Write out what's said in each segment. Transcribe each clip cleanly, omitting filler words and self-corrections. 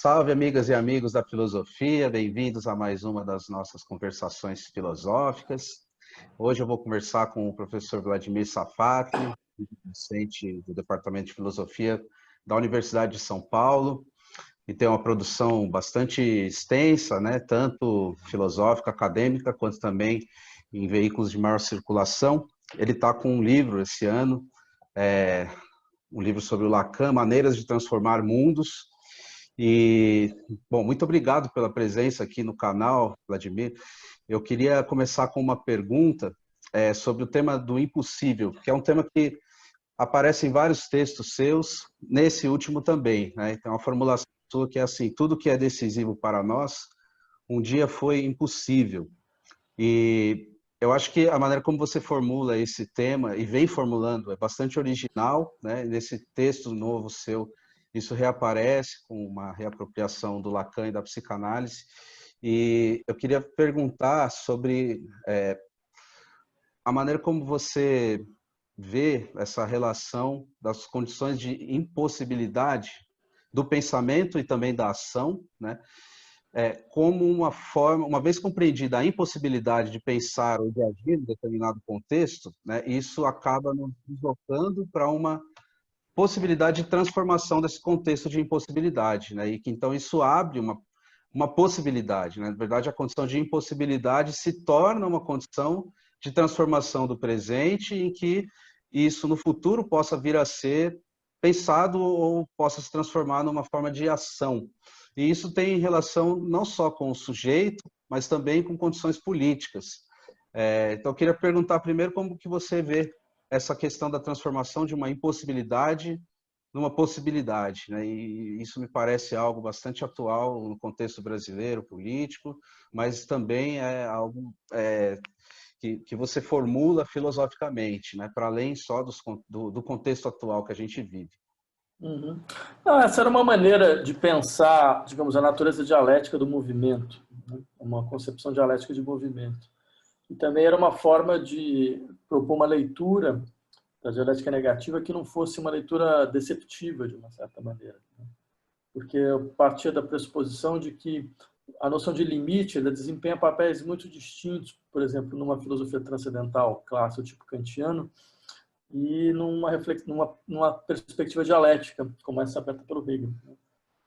Salve, amigas e amigos da filosofia, bem-vindos a mais uma das nossas conversações filosóficas. Hoje eu vou conversar com o professor Vladimir Safatli, docente do Departamento de Filosofia da Universidade de São Paulo, e tem uma produção bastante extensa, né, tanto filosófica, acadêmica, quanto também em veículos de maior circulação. Ele está com um livro esse ano, um livro sobre o Lacan, Maneiras de Transformar Mundos. E, bom, muito obrigado pela presença aqui no canal, Vladimir. Eu queria começar com uma pergunta sobre o tema do impossível, que é um tema que aparece em vários textos seus, nesse último também, né? Tem uma formulação sua que é assim: tudo que é decisivo para nós, um dia foi impossível. E eu acho que a maneira como você formula esse tema, e vem formulando, é bastante original, né? Nesse texto novo seu, isso reaparece com uma reapropriação do Lacan e da psicanálise. E eu queria perguntar sobre a maneira como você vê essa relação das condições de impossibilidade do pensamento e também da ação, né? Como uma forma, uma vez compreendida a impossibilidade de pensar ou de agir em determinado contexto, né, isso acaba nos deslocando para uma possibilidade de transformação desse contexto de impossibilidade, né, e que então isso abre uma possibilidade, né? Na verdade, a condição de impossibilidade se torna uma condição de transformação do presente, em que isso no futuro possa vir a ser pensado ou possa se transformar numa forma de ação. E isso tem relação não só com o sujeito, mas também com condições políticas. Então, eu queria perguntar primeiro como que você vê essa questão da transformação de uma impossibilidade numa possibilidade, né? E isso me parece algo bastante atual no contexto brasileiro, político, mas também é algo que você formula filosoficamente, né? Para além só do contexto atual que a gente vive. Uhum. Não, essa era uma maneira de pensar, digamos, a natureza dialética do movimento, né? Uma concepção dialética de movimento. E também era uma forma de propor uma leitura da dialética negativa que não fosse uma leitura deceptiva, de uma certa maneira, né? Porque eu partia da pressuposição de que a noção de limite ela desempenha papéis muito distintos, por exemplo, numa filosofia transcendental clássica, tipo kantiano, e numa perspectiva dialética, como essa aberta pelo Hegel.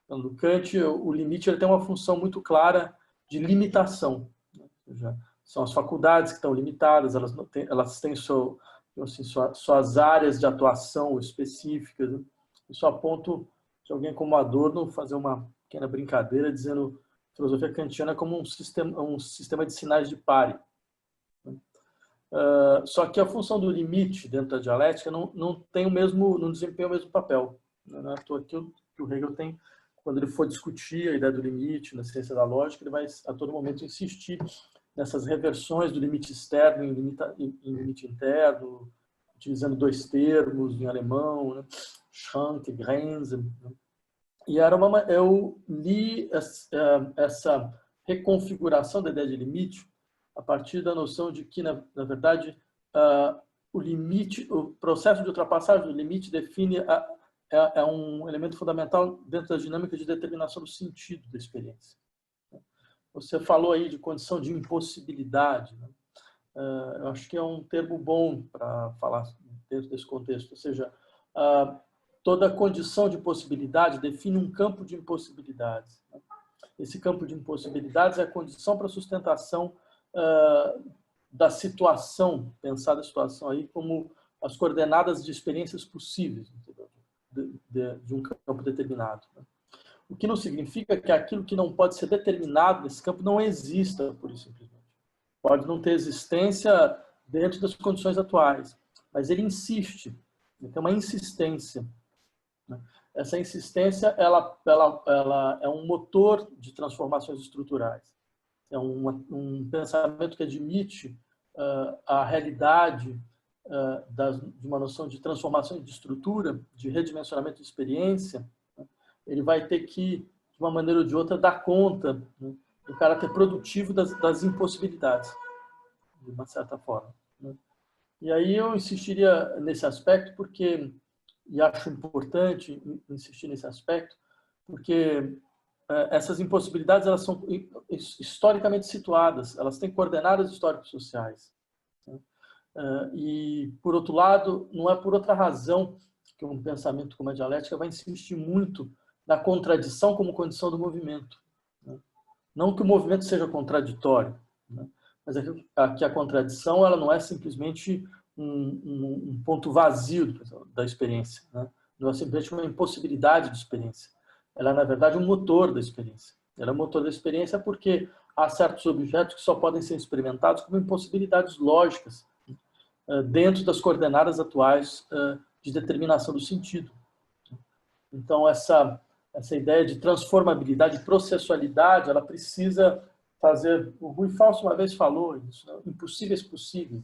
Então, no Kant, o limite ele tem uma função muito clara de limitação, né? Ou seja, são as faculdades que estão limitadas, elas têm assim, suas áreas de atuação específicas, né? Isso a ponto de alguém como Adorno fazer uma pequena brincadeira dizendo que a filosofia kantiana é como um sistema de sinais de pare. Só que a função do limite dentro da dialética não desempenha o mesmo papel. Não é à toa que o Hegel tem, quando ele for discutir a ideia do limite na ciência da lógica, ele vai a todo momento insistir nessas reversões do limite externo em limite interno, utilizando dois termos em alemão, né? Schranke, Grenze. Né? E eu li essa reconfiguração da ideia de limite a partir da noção de que, na verdade, o limite, o processo de ultrapassagem do limite define um elemento fundamental dentro da dinâmica de determinação do sentido da experiência. Você falou aí de condição de impossibilidade, né? Eu acho que é um termo bom para falar dentro desse contexto, ou seja, toda condição de possibilidade define um campo de impossibilidades, né? Esse campo de impossibilidades é a condição para a sustentação da situação, pensar a situação aí como as coordenadas de experiências possíveis, de um campo determinado, né? O que não significa que aquilo que não pode ser determinado nesse campo não exista, pura e simplesmente. Pode não ter existência dentro das condições atuais, mas ele insiste, ele tem uma insistência, né? Essa insistência ela é um motor de transformações estruturais. É um pensamento que admite a realidade de uma noção de transformação de estrutura, de redimensionamento de experiência, né? Ele vai ter que, de uma maneira ou de outra, dar conta, né, do caráter produtivo das impossibilidades, de uma certa forma, né? E aí eu insistiria nesse aspecto e acho importante insistir nesse aspecto, porque essas impossibilidades elas são historicamente situadas, elas têm coordenadas históricos sociais. E, por outro lado, não é por outra razão que um pensamento como a dialética vai insistir muito na contradição como condição do movimento. Não que o movimento seja contraditório, mas é que a contradição ela não é simplesmente um ponto vazio da experiência, não é simplesmente uma impossibilidade de experiência. Ela é, na verdade, um motor da experiência. Ela é um motor da experiência porque há certos objetos que só podem ser experimentados como impossibilidades lógicas dentro das coordenadas atuais de determinação do sentido. Então, essa ideia de transformabilidade, processualidade, ela precisa fazer... O Rui Fausto uma vez falou isso, impossíveis possíveis.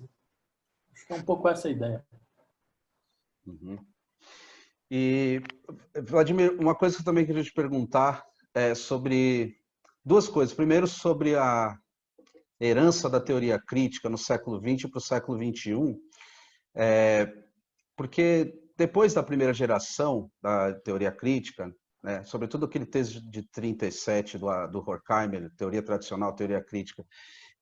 Acho que é um pouco essa a ideia. Uhum. E, Vladimir, uma coisa que eu também queria te perguntar é sobre duas coisas. Primeiro, sobre a herança da teoria crítica no século XX para o século XXI, porque depois da primeira geração da teoria crítica, sobretudo aquele texto de 37 do Horkheimer, teoria tradicional, teoria crítica,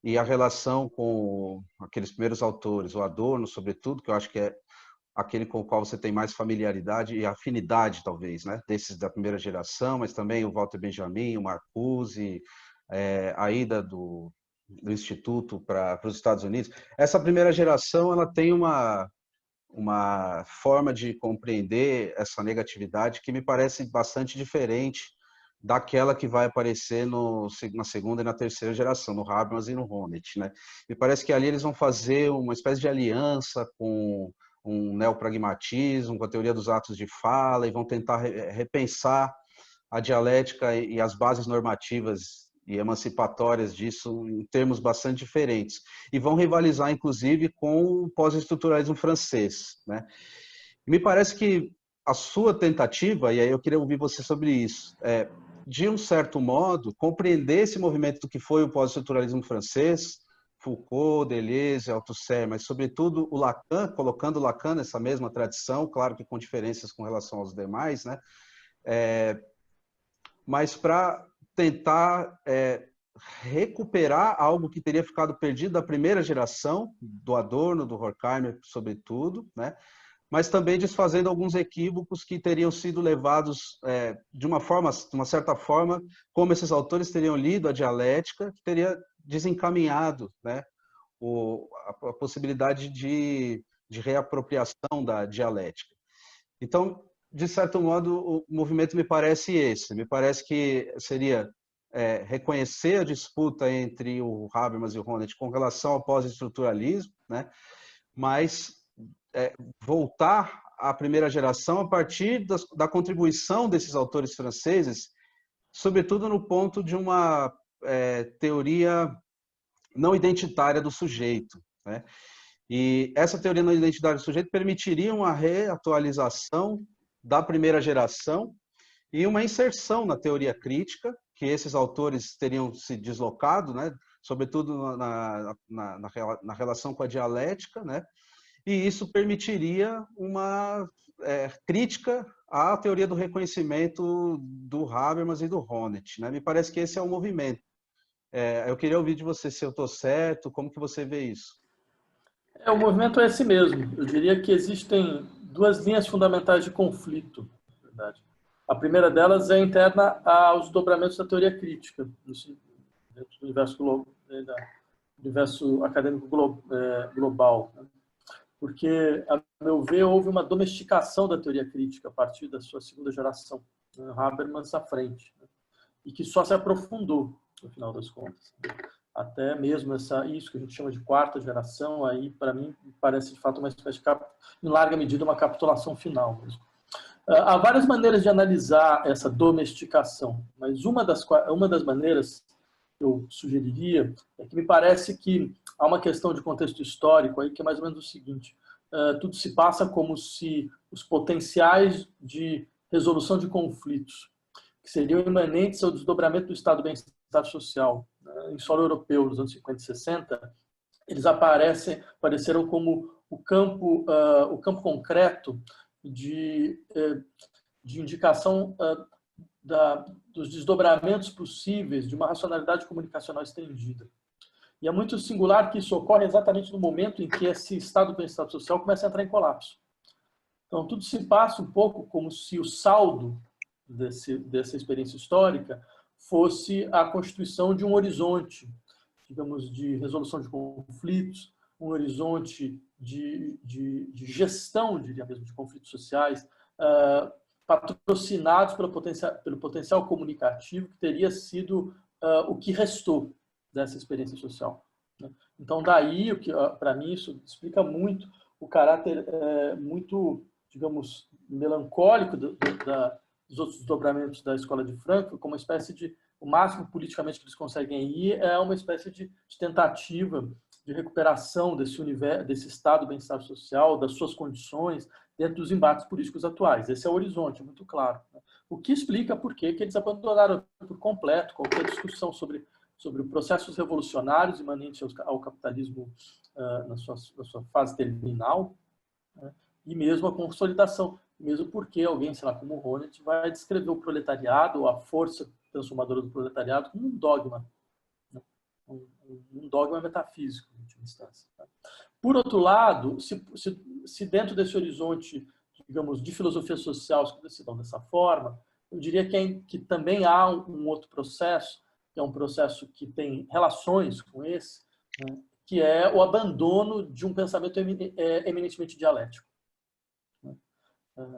e a relação com aqueles primeiros autores, o Adorno, sobretudo, que eu acho que é aquele com o qual você tem mais familiaridade e afinidade, talvez, desses da primeira geração, mas também o Walter Benjamin, o Marcuse, a ida do Instituto para os Estados Unidos. Essa primeira geração ela tem uma forma de compreender essa negatividade que me parece bastante diferente daquela que vai aparecer na segunda e na terceira geração, no Habermas e no Honneth. Me parece que ali eles vão fazer uma espécie de aliança com um neopragmatismo, com a teoria dos atos de fala, e vão tentar repensar a dialética e as bases normativas e emancipatórias disso em termos bastante diferentes. E vão rivalizar, inclusive, com o pós-estruturalismo francês. Me parece que a sua tentativa, e aí eu queria ouvir você sobre isso, de um certo modo, compreender esse movimento do que foi o pós-estruturalismo francês, Foucault, Deleuze, Althusser, mas, sobretudo, o Lacan, colocando Lacan nessa mesma tradição, claro que com diferenças com relação aos demais, mas para tentar recuperar algo que teria ficado perdido da primeira geração, do Adorno, do Horkheimer, sobretudo, mas também desfazendo alguns equívocos que teriam sido levados de uma certa forma, como esses autores teriam lido a dialética, que teria desencaminhado a possibilidade de reapropriação da dialética. Então, de certo modo, o movimento me parece esse. Me parece que seria reconhecer a disputa entre o Habermas e o Honneth com relação ao pós-estruturalismo, mas voltar à primeira geração a partir da contribuição desses autores franceses, sobretudo no ponto de uma teoria não identitária do sujeito. E essa teoria não identitária do sujeito permitiria uma reatualização da primeira geração e uma inserção na teoria crítica, que esses autores teriam se deslocado, sobretudo na relação com a dialética, e isso permitiria uma crítica à teoria do reconhecimento do Habermas e do Honneth. Me parece que esse é o movimento. Eu queria ouvir de você se eu estou certo, como que você vê isso? O movimento é esse mesmo. Eu diria que existem duas linhas fundamentais de conflito, na verdade. A primeira delas é interna aos desdobramentos da teoria crítica, dentro do universo acadêmico global. Porque, a meu ver, houve uma domesticação da teoria crítica a partir da sua segunda geração, Habermas à frente, e que só se aprofundou, no final das contas. Até mesmo isso que a gente chama de quarta geração, aí, para mim, parece, de fato, uma espécie de, em larga medida, uma capitulação final mesmo. Há várias maneiras de analisar essa domesticação, mas uma das maneiras que eu sugeriria é que me parece que há uma questão de contexto histórico aí que é mais ou menos o seguinte: tudo se passa como se os potenciais de resolução de conflitos, que seriam imanentes ao desdobramento do estado do bem-estar social, em solo europeu, nos anos 50 e 60, eles apareceram como o campo concreto de indicação dos desdobramentos possíveis de uma racionalidade comunicacional estendida. E é muito singular que isso ocorre exatamente no momento em que esse estado do bem-estar social começa a entrar em colapso. Então, tudo se passa um pouco como se o saldo dessa experiência histórica fosse a constituição de um horizonte, digamos, de resolução de conflitos, um horizonte de gestão, diria mesmo, de conflitos sociais, patrocinados pelo potencial comunicativo que teria sido o que restou dessa experiência social. Então, daí, para mim, isso explica muito o caráter muito, digamos, melancólico dos outros desdobramentos da Escola de Frankfurt, como uma espécie de, o máximo politicamente que eles conseguem ir é uma espécie de tentativa de recuperação desse universo, desse estado de bem-estar social, das suas condições, dentro dos embates políticos atuais. Esse é o horizonte, muito claro. O que explica por que eles abandonaram por completo qualquer discussão sobre processos revolucionários imanentes ao capitalismo na sua fase terminal, né? E mesmo a consolidação, mesmo porque alguém, sei lá, como o Honneth, vai descrever o proletariado, ou a força transformadora do proletariado, como um dogma, né? Um dogma metafísico, em última instância. Tá? Por outro lado, se dentro desse horizonte, digamos, de filosofia social se dão dessa forma, eu diria que também há um outro processo, que é um processo que tem relações com esse, né, que é o abandono de um pensamento eminentemente dialético, né,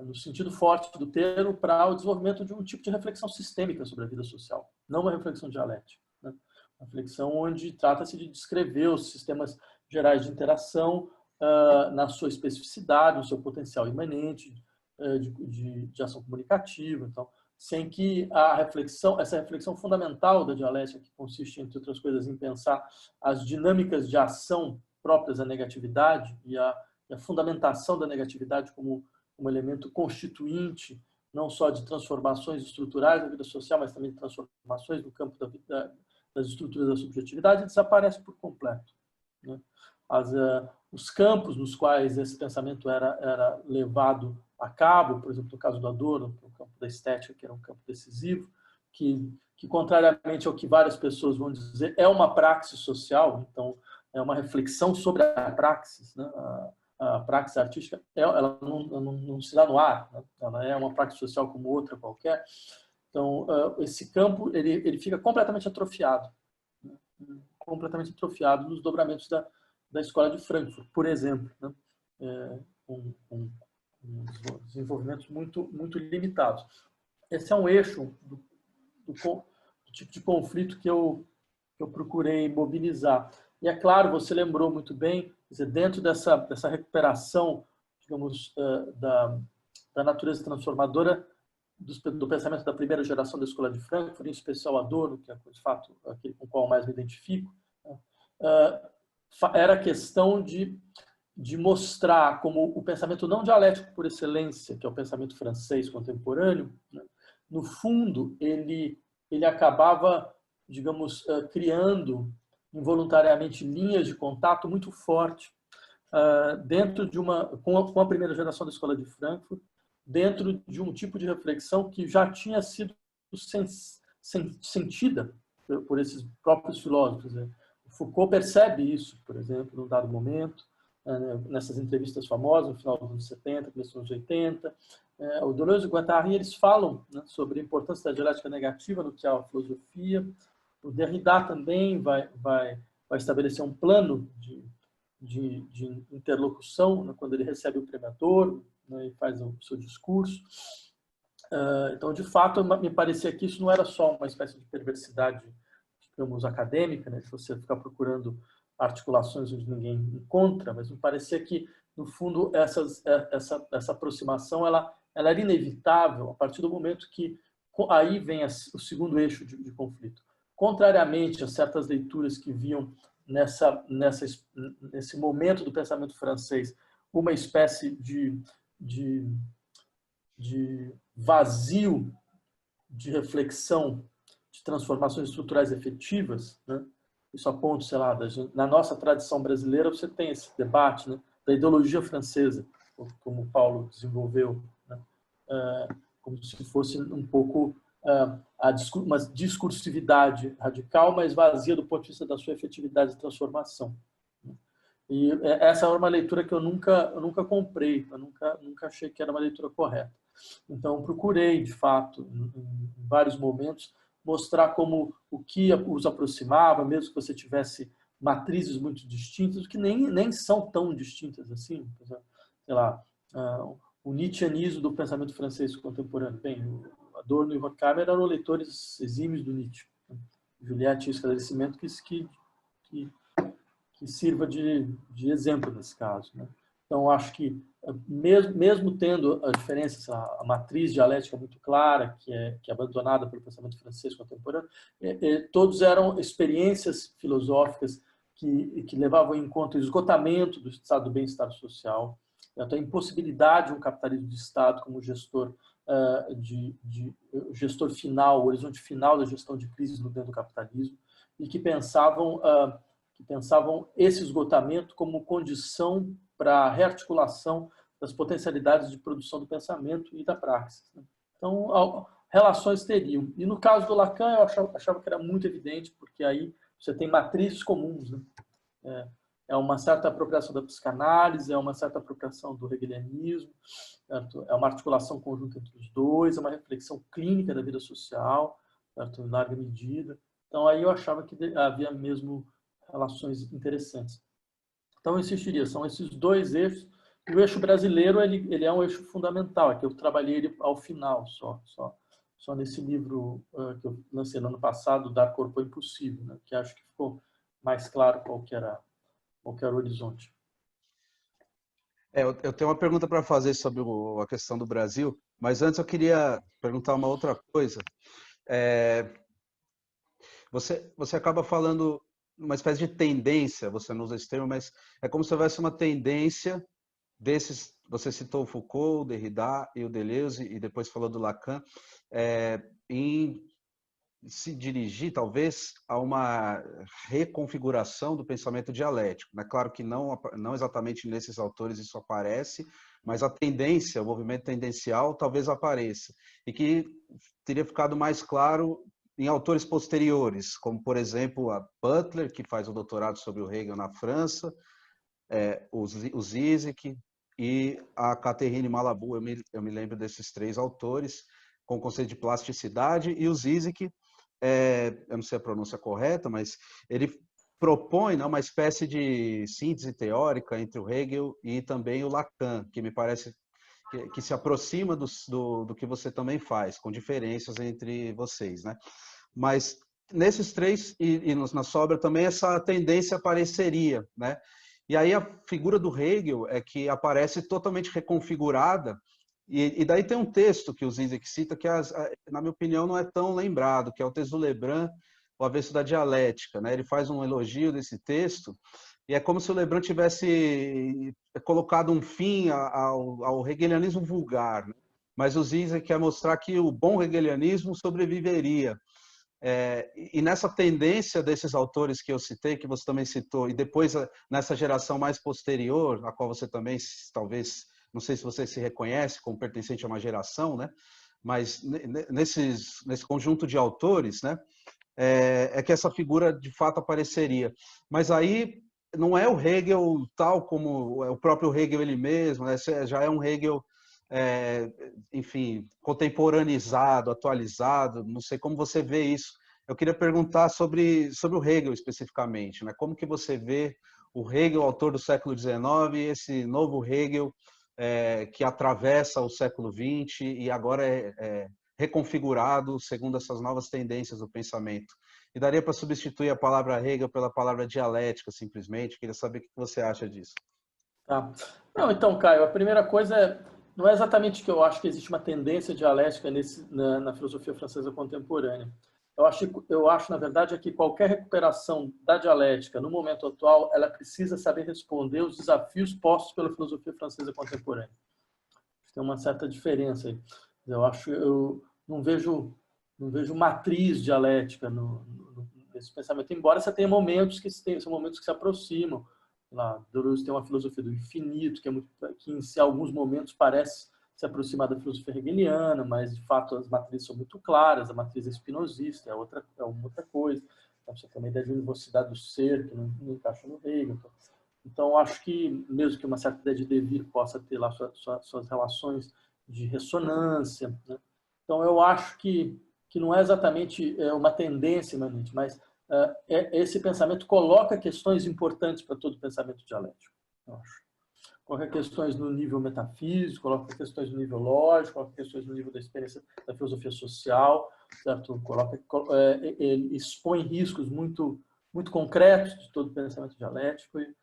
no sentido forte do termo, para o desenvolvimento de um tipo de reflexão sistêmica sobre a vida social, não uma reflexão dialética, né, uma reflexão onde trata-se de descrever os sistemas gerais de interação na sua especificidade, no seu potencial imanente de ação comunicativa. Então, sem que essa reflexão fundamental da dialética, que consiste, entre outras coisas, em pensar as dinâmicas de ação próprias à negatividade e a fundamentação da negatividade como um elemento constituinte, não só de transformações estruturais da vida social, mas também de transformações no campo das estruturas da subjetividade, desaparece por completo, né? Os campos nos quais esse pensamento era levado a cabo, por exemplo, no caso do Adorno, o campo da estética, que era um campo decisivo, que contrariamente ao que várias pessoas vão dizer, é uma praxis social, então é uma reflexão sobre a praxis, né? A praxis artística, ela não se dá no ar, né? Ela é uma praxis social como outra qualquer. Então, esse campo ele fica completamente atrofiado, né? Completamente atrofiado nos dobramentos da Escola de Frankfurt, por exemplo, né? Com desenvolvimentos muito limitados. Esse é um eixo do tipo de conflito que eu procurei mobilizar. E é claro, você lembrou muito bem, quer dizer, dentro dessa recuperação, digamos, da natureza transformadora do pensamento da primeira geração da Escola de Frankfurt, em especial Adorno, que é, de fato, aquele com o qual mais me identifico, era a questão de mostrar como o pensamento não dialético por excelência, que é o pensamento francês contemporâneo, né, no fundo, ele acabava, digamos, criando involuntariamente linhas de contato muito forte dentro de com a primeira geração da Escola de Frankfurt, dentro de um tipo de reflexão que já tinha sido sentida por esses próprios filósofos, né? Foucault percebe isso, por exemplo, num dado momento, nessas entrevistas famosas, no final dos anos 70, começo dos anos 80. O Deleuze e o Guattari, eles falam, né, sobre a importância da dialética negativa no que é a filosofia. O Derrida também vai estabelecer um plano de interlocução, né, quando ele recebe o prêmio Adorno, né, e faz o seu discurso. Então, de fato, me parecia que isso não era só uma espécie de perversidade, digamos, acadêmica, né, de você ficar procurando articulações onde ninguém encontra, mas me parecia que, no fundo, essa aproximação ela era inevitável a partir do momento que aí vem o segundo eixo de conflito. Contrariamente a certas leituras que viam nesse momento do pensamento francês uma espécie de vazio de reflexão, de transformações estruturais efetivas, né? Isso aponta, sei lá, na nossa tradição brasileira você tem esse debate, né, da ideologia francesa, como Paulo desenvolveu, né, como se fosse um pouco uma discursividade radical, mas vazia do ponto de vista da sua efetividade de transformação. E essa era uma leitura que eu nunca comprei, eu nunca achei que era uma leitura correta. Então, procurei, de fato, em vários momentos, mostrar como o que os aproximava, mesmo que você tivesse matrizes muito distintas, que nem são tão distintas assim. Sei lá, o Nietzscheanismo do pensamento francês contemporâneo. Bem, o Adorno e o Horkheimer eram leitores exímios do Nietzsche. Juliette tinha esclarecimento que sirva de exemplo nesse caso, né? Então, acho que, mesmo tendo a diferença, a matriz dialética muito clara, que é abandonada pelo pensamento francês contemporâneo, todos eram experiências filosóficas que levavam em conta o esgotamento do estado do bem-estar social, a impossibilidade de um capitalismo de Estado como gestor gestor final, o horizonte final da gestão de crises dentro do capitalismo, e que pensavam esse esgotamento como condição para a rearticulação das potencialidades de produção do pensamento e da praxis. Então, relações teriam. E no caso do Lacan, eu achava que era muito evidente, porque aí você tem matrizes comuns, né? É uma certa apropriação da psicanálise, é uma certa apropriação do hegelianismo, certo? É uma articulação conjunta entre os dois, é uma reflexão clínica da vida social, certo? Em larga medida. Então, aí eu achava que havia mesmo relações interessantes. Então, eu insistiria, são esses dois eixos. E o eixo brasileiro, ele é um eixo fundamental, é que eu trabalhei ele ao final, só nesse livro que eu lancei no ano passado, Dar Corpo ao Impossível, né? Que acho que ficou mais claro qual que era o horizonte. Eu tenho uma pergunta para fazer sobre a questão do Brasil, mas antes eu queria perguntar uma outra coisa. Você acaba falando uma espécie de tendência, você não usa esse termo, mas é como se houvesse uma tendência desses, você citou o Foucault, o Derrida e o Deleuze, e depois falou do Lacan, em se dirigir, talvez, a uma reconfiguração do pensamento dialético. É claro que não exatamente nesses autores isso aparece, mas a tendência, o movimento tendencial, talvez apareça. E que teria ficado mais claro em autores posteriores, como, por exemplo, a Butler, que faz o doutorado sobre o Hegel na França, o Zizek e a Catherine Malabou. Eu me lembro desses três autores, com o conceito de plasticidade, e o Zizek, eu não sei a pronúncia correta, mas ele propõe uma espécie de síntese teórica entre o Hegel e também o Lacan, que me parece que se aproxima do que você também faz, com diferenças entre vocês, né? Mas nesses três, e na sobra também, essa tendência apareceria, né? E aí a figura do Hegel é que aparece totalmente reconfigurada, e daí tem um texto que o Zizek cita que, na minha opinião, não é tão lembrado, que é o texto do Lebrun, O Avesso da Dialética, né? Ele faz um elogio desse texto, e é como se o Lebrun tivesse colocado um fim ao hegelianismo vulgar, né? Mas o Zizek quer mostrar que o bom hegelianismo sobreviveria. E nessa tendência desses autores que eu citei, que você também citou, e depois nessa geração mais posterior, a qual você também, talvez, não sei se você se reconhece como pertencente a uma geração, né? Mas nesse conjunto de autores, né? Que essa figura de fato apareceria. Mas aí não é o Hegel tal como o próprio Hegel ele mesmo, né? Já é um Hegel, enfim, contemporaneizado, atualizado, não sei como você vê isso. Eu queria perguntar sobre o Hegel especificamente, né? Como que você vê o Hegel, autor do século XIX, e esse novo Hegel que atravessa o século XX e agora é reconfigurado segundo essas novas tendências do pensamento. E daria para substituir a palavra Hegel pela palavra dialética, simplesmente? Queria saber o que você acha disso. Tá. Não, então, Caio, a primeira coisa não é exatamente que eu acho que existe uma tendência dialética na filosofia francesa contemporânea. Eu acho, na verdade, que qualquer recuperação da dialética no momento atual, ela precisa saber responder os desafios postos pela filosofia francesa contemporânea. Tem uma certa diferença aí. Eu não vejo matriz dialética nesse pensamento, embora você tenha momentos que se aproximam. Deleuze tem uma filosofia do infinito, que em alguns momentos parece se aproximar da filosofia hegeliana, mas, de fato, as matrizes são muito claras, a matriz espinosista é uma outra coisa. Então, você tem uma ideia de univocidade do ser, que não encaixa no Hegel. Então, acho que, mesmo que uma certa ideia de devir possa ter lá suas relações de ressonância, né? Então, eu acho que não é exatamente uma tendência, mas esse pensamento coloca questões importantes para todo pensamento dialético, eu acho. Coloca questões no nível metafísico, coloca questões no nível lógico, coloca questões no nível da experiência da filosofia social, certo? Ele expõe riscos muito concretos de todo pensamento dialético e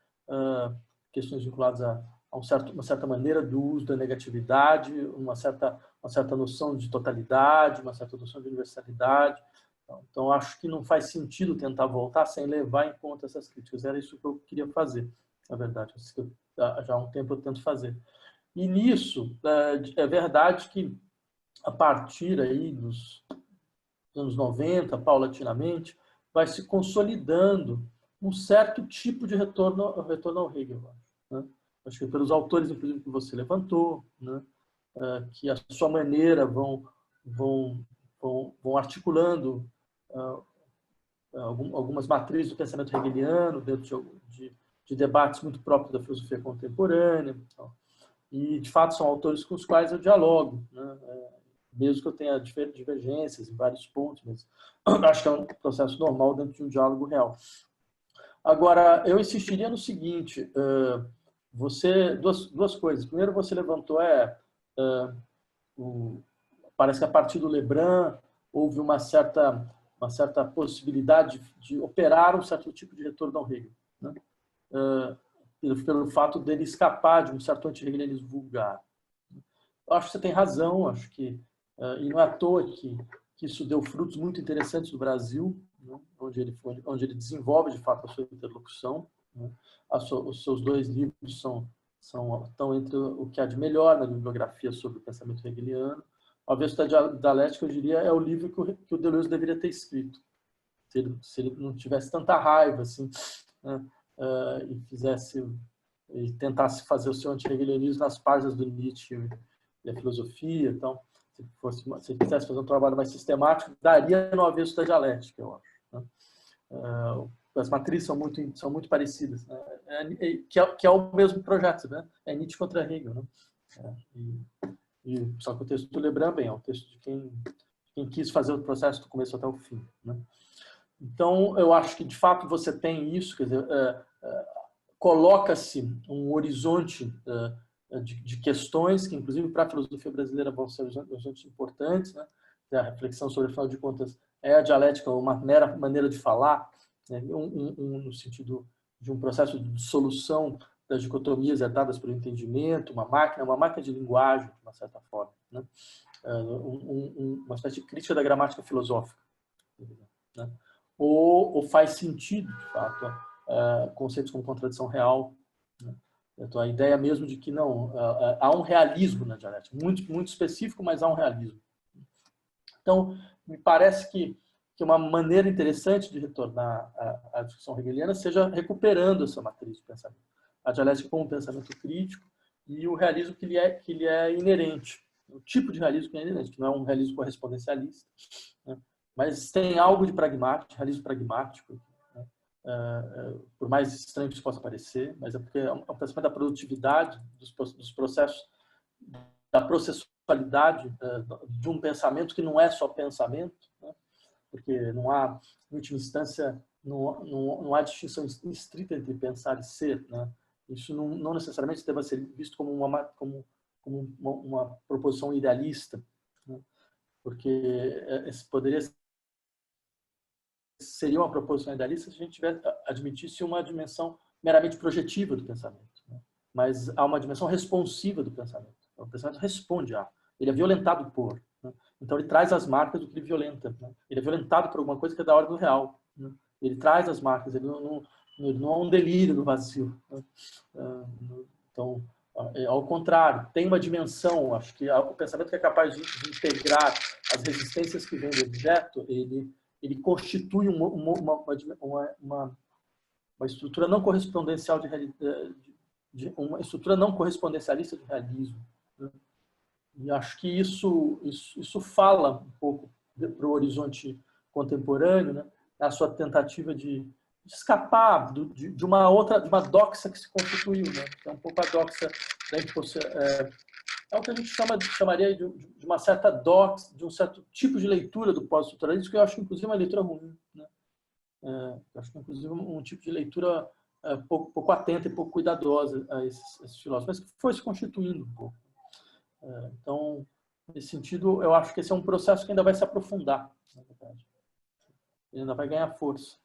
questões vinculadas a uma certa maneira do uso da negatividade, uma certa noção de totalidade, uma certa noção de universalidade. Então, acho que não faz sentido tentar voltar sem levar em conta essas críticas. Era isso que eu queria fazer, na verdade. Já há um tempo eu tento fazer. E nisso, é verdade que a partir aí dos anos 90, paulatinamente, vai se consolidando um certo tipo de retorno ao Hegel, né? Acho que pelos autores, inclusive, que você levantou, né? Que a sua maneira vão articulando algumas matrizes do pensamento hegeliano dentro de debates muito próprios da filosofia contemporânea. E, de fato, são autores com os quais eu dialogo, né? Mesmo que eu tenha divergências em vários pontos, mas acho que é um processo normal dentro de um diálogo real. Agora, eu insistiria no seguinte, duas coisas. Primeiro, você levantou, parece que a partir do Lebrun houve uma certa possibilidade de operar um certo tipo de retorno ao Hegel, né? Pelo fato dele escapar de um certo anti-hegelianismo vulgar. Eu acho que você tem razão, acho que, e não é à toa que isso deu frutos muito interessantes no Brasil, né? onde ele desenvolve, de fato, a sua interlocução, né? Os seus 2 livros estão entre o que há de melhor na bibliografia sobre o pensamento hegeliano. A Universidade Dialética, eu diria, é o livro que o Deleuze deveria ter escrito, se ele não tivesse tanta raiva, assim, né? E tentasse fazer o seu anti-hegelianismo nas páginas do Nietzsche e a filosofia. Então, se ele quisesse fazer um trabalho mais sistemático, daria no avesso da dialética, eu acho, né? As matrizes são muito parecidas, né? Que é o mesmo projeto, né? É Nietzsche contra Hegel, né? Só que o texto do Lebrun, bem, é um texto de quem quis fazer o processo do começo até o fim, né? Então, eu acho que, de fato, você tem isso, quer dizer, coloca-se um horizonte de questões que, inclusive, para a filosofia brasileira vão ser horizontes importantes, né? A reflexão sobre, afinal de contas, é a dialética uma mera maneira de falar, né? No sentido de um processo de dissolução das dicotomias herdadas pelo entendimento, uma máquina de linguagem, de uma certa forma, né? Uma espécie de crítica da gramática filosófica, né? Ou faz sentido, de fato, conceitos como contradição real, né? Então, a ideia mesmo de que não há um realismo na dialética, muito específico, mas há um realismo. Então, me parece que uma maneira interessante de retornar à discussão hegeliana seja recuperando essa matriz de pensamento. A dialética como um pensamento crítico e o realismo que lhe é inerente. O tipo de realismo que é inerente, que não é um realismo correspondencialista, né? Mas tem algo de pragmático, realismo pragmático, né? Por mais estranho que isso possa parecer, mas é porque é um pensamento da produtividade, dos processos, da processualidade de um pensamento que não é só pensamento, né? Porque não há, em última instância, não há distinção estrita entre pensar e ser, né? Isso não necessariamente deve ser visto como uma proposição idealista, né? Porque seria uma proposição idealista se a gente admitisse uma dimensão meramente projetiva do pensamento, né? Mas há uma dimensão responsiva do pensamento. O pensamento responde ele é violentado por, né? Então ele traz as marcas do que ele violenta, né? Ele é violentado por alguma coisa que é da ordem do real, né? Ele traz as marcas, ele não é um delírio no vazio, né? Então, ao contrário, tem uma dimensão, acho que o pensamento que é capaz de integrar as resistências que vêm do objeto, ele constitui uma estrutura não correspondencial uma estrutura não correspondencialista de realismo, né? E acho que isso fala um pouco para o horizonte contemporâneo, né? A sua tentativa de escapar de uma doxa que se constituiu, né? É um pouco a doxa, né, que você, é o que a gente chamaria de uma certa doxa, de um certo tipo de leitura do pós-estruturalismo, que eu acho que inclusive é uma leitura ruim, né? Eu acho que inclusive um tipo de leitura pouco atenta e pouco cuidadosa a esses filósofos, mas que foi se constituindo um pouco. Então, nesse sentido, eu acho que esse é um processo que ainda vai se aprofundar, na verdade. Ele ainda vai ganhar força.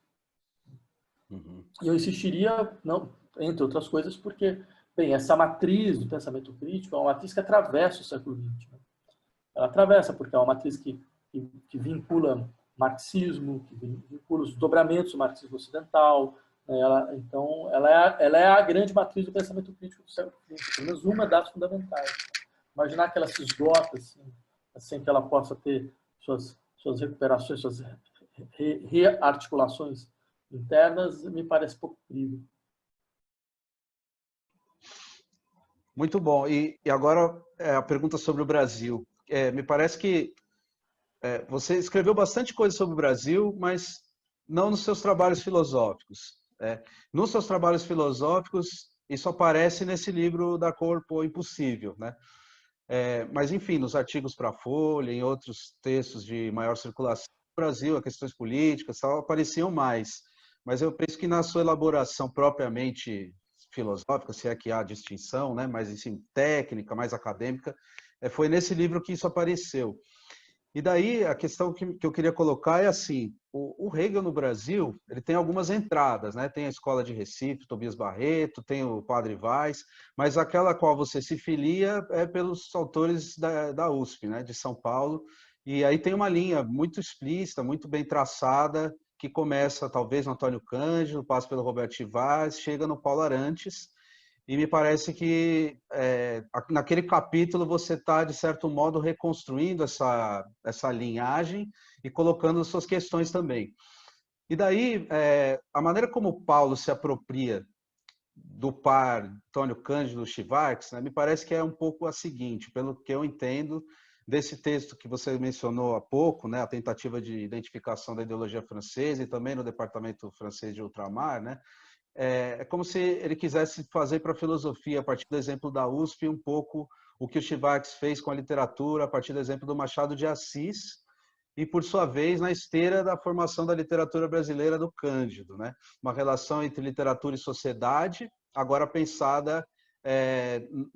Uhum. E eu insistiria, não, entre outras coisas, porque, bem, essa matriz do pensamento crítico é uma matriz que atravessa o século XX. Né? Ela atravessa, porque é uma matriz que vincula marxismo, que vincula os dobramentos do marxismo ocidental. Né? Então, ela é a grande matriz do pensamento crítico do século XX, pelo menos uma das fundamentais. Imaginar que ela se esgota, assim que ela possa ter suas recuperações, suas rearticulações internas, me parece pouco crível. Muito bom. E agora a pergunta sobre o Brasil. Me parece que você escreveu bastante coisa sobre o Brasil, mas não nos seus trabalhos filosóficos. Nos seus trabalhos filosóficos, isso aparece nesse livro da Corpo Impossível, né? Mas, enfim, nos artigos para a Folha, em outros textos de maior circulação no Brasil, as questões políticas tal, apareciam mais. Mas eu penso que na sua elaboração propriamente filosófica, se é que há distinção, né, mais assim, técnica, mais acadêmica, foi nesse livro que isso apareceu. E daí a questão que eu queria colocar é assim, o Hegel no Brasil, ele tem algumas entradas, né? Tem a Escola de Recife, Tobias Barreto, tem o Padre Vaz, mas aquela a qual você se filia é pelos autores da USP, né? De São Paulo, e aí tem uma linha muito explícita, muito bem traçada, que começa talvez no Antônio Cândido, passa pelo Roberto Vaz, chega no Paulo Arantes, e me parece que naquele capítulo você está, de certo modo, reconstruindo essa linhagem e colocando suas questões também. E daí, a maneira como o Paulo se apropria do par Antônio Cândido Chivarques, né, me parece que é um pouco a seguinte, pelo que eu entendo desse texto que você mencionou há pouco, né, a tentativa de identificação da ideologia francesa e também no departamento francês de ultramar, né, é como se ele quisesse fazer para a filosofia, a partir do exemplo da USP, um pouco o que o Chivax fez com a literatura, a partir do exemplo do Machado de Assis, e, por sua vez, na esteira da formação da literatura brasileira do Cândido, né? Uma relação entre literatura e sociedade, agora pensada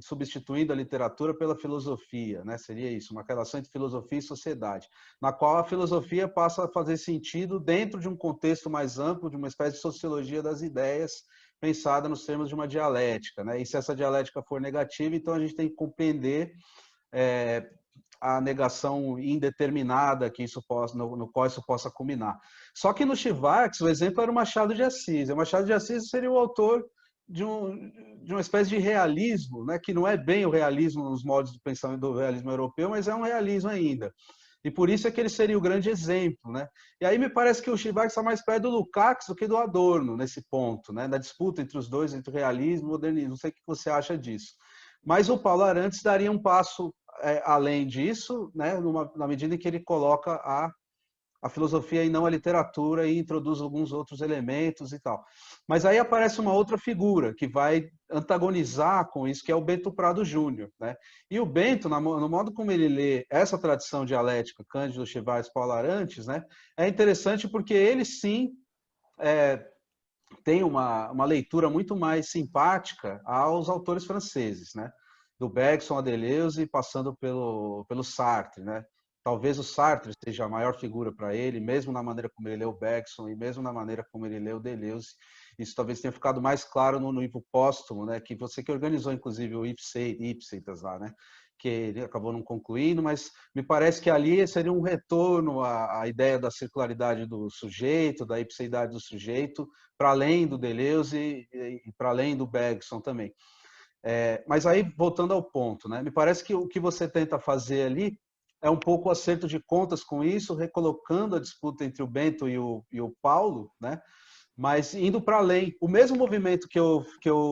substituindo a literatura pela filosofia, né? Seria isso, uma relação entre filosofia e sociedade, na qual a filosofia passa a fazer sentido dentro de um contexto mais amplo, de uma espécie de sociologia das ideias, pensada nos termos de uma dialética, né? E se essa dialética for negativa, então a gente tem que compreender a negação indeterminada que isso no qual isso possa culminar. Só que no Chivax, o exemplo era o Machado de Assis. O Machado de Assis seria o autor de uma espécie de realismo, né, que não é bem o realismo nos moldes do pensamento do realismo europeu, mas é um realismo ainda. E por isso é que ele seria o grande exemplo, né? E aí me parece que o Chivax está mais perto do Lukács do que do Adorno nesse ponto, né? Da disputa entre os dois, entre o realismo e o modernismo. Não sei o que você acha disso. Mas o Paulo Arantes daria um passo além disso, né? Na medida em que ele coloca a filosofia e não a literatura e introduz alguns outros elementos e tal. Mas aí aparece uma outra figura que vai antagonizar com isso, que é o Bento Prado Júnior, né? E o Bento, no modo como ele lê essa tradição dialética, Cândido, Chivax, Paulo Arantes, né? É interessante porque ele sim tem uma leitura muito mais simpática aos autores franceses, né? Do Bergson a Deleuze, passando pelo Sartre, né? Talvez o Sartre seja a maior figura para ele, mesmo na maneira como ele leu o Bergson e mesmo na maneira como ele leu o Deleuze. Isso talvez tenha ficado mais claro no livro póstumo, né? Que você que organizou, inclusive, o Ipseitas lá, né? Que ele acabou não concluindo, mas me parece que ali seria um retorno à ideia da circularidade do sujeito, da ipseidade do sujeito, para além do Deleuze e para além do Bergson também. Mas aí, voltando ao ponto, né? Me parece que o que você tenta fazer ali é um pouco o acerto de contas com isso, recolocando a disputa entre o Bento e o Paulo, né? Mas indo para além. O mesmo movimento que eu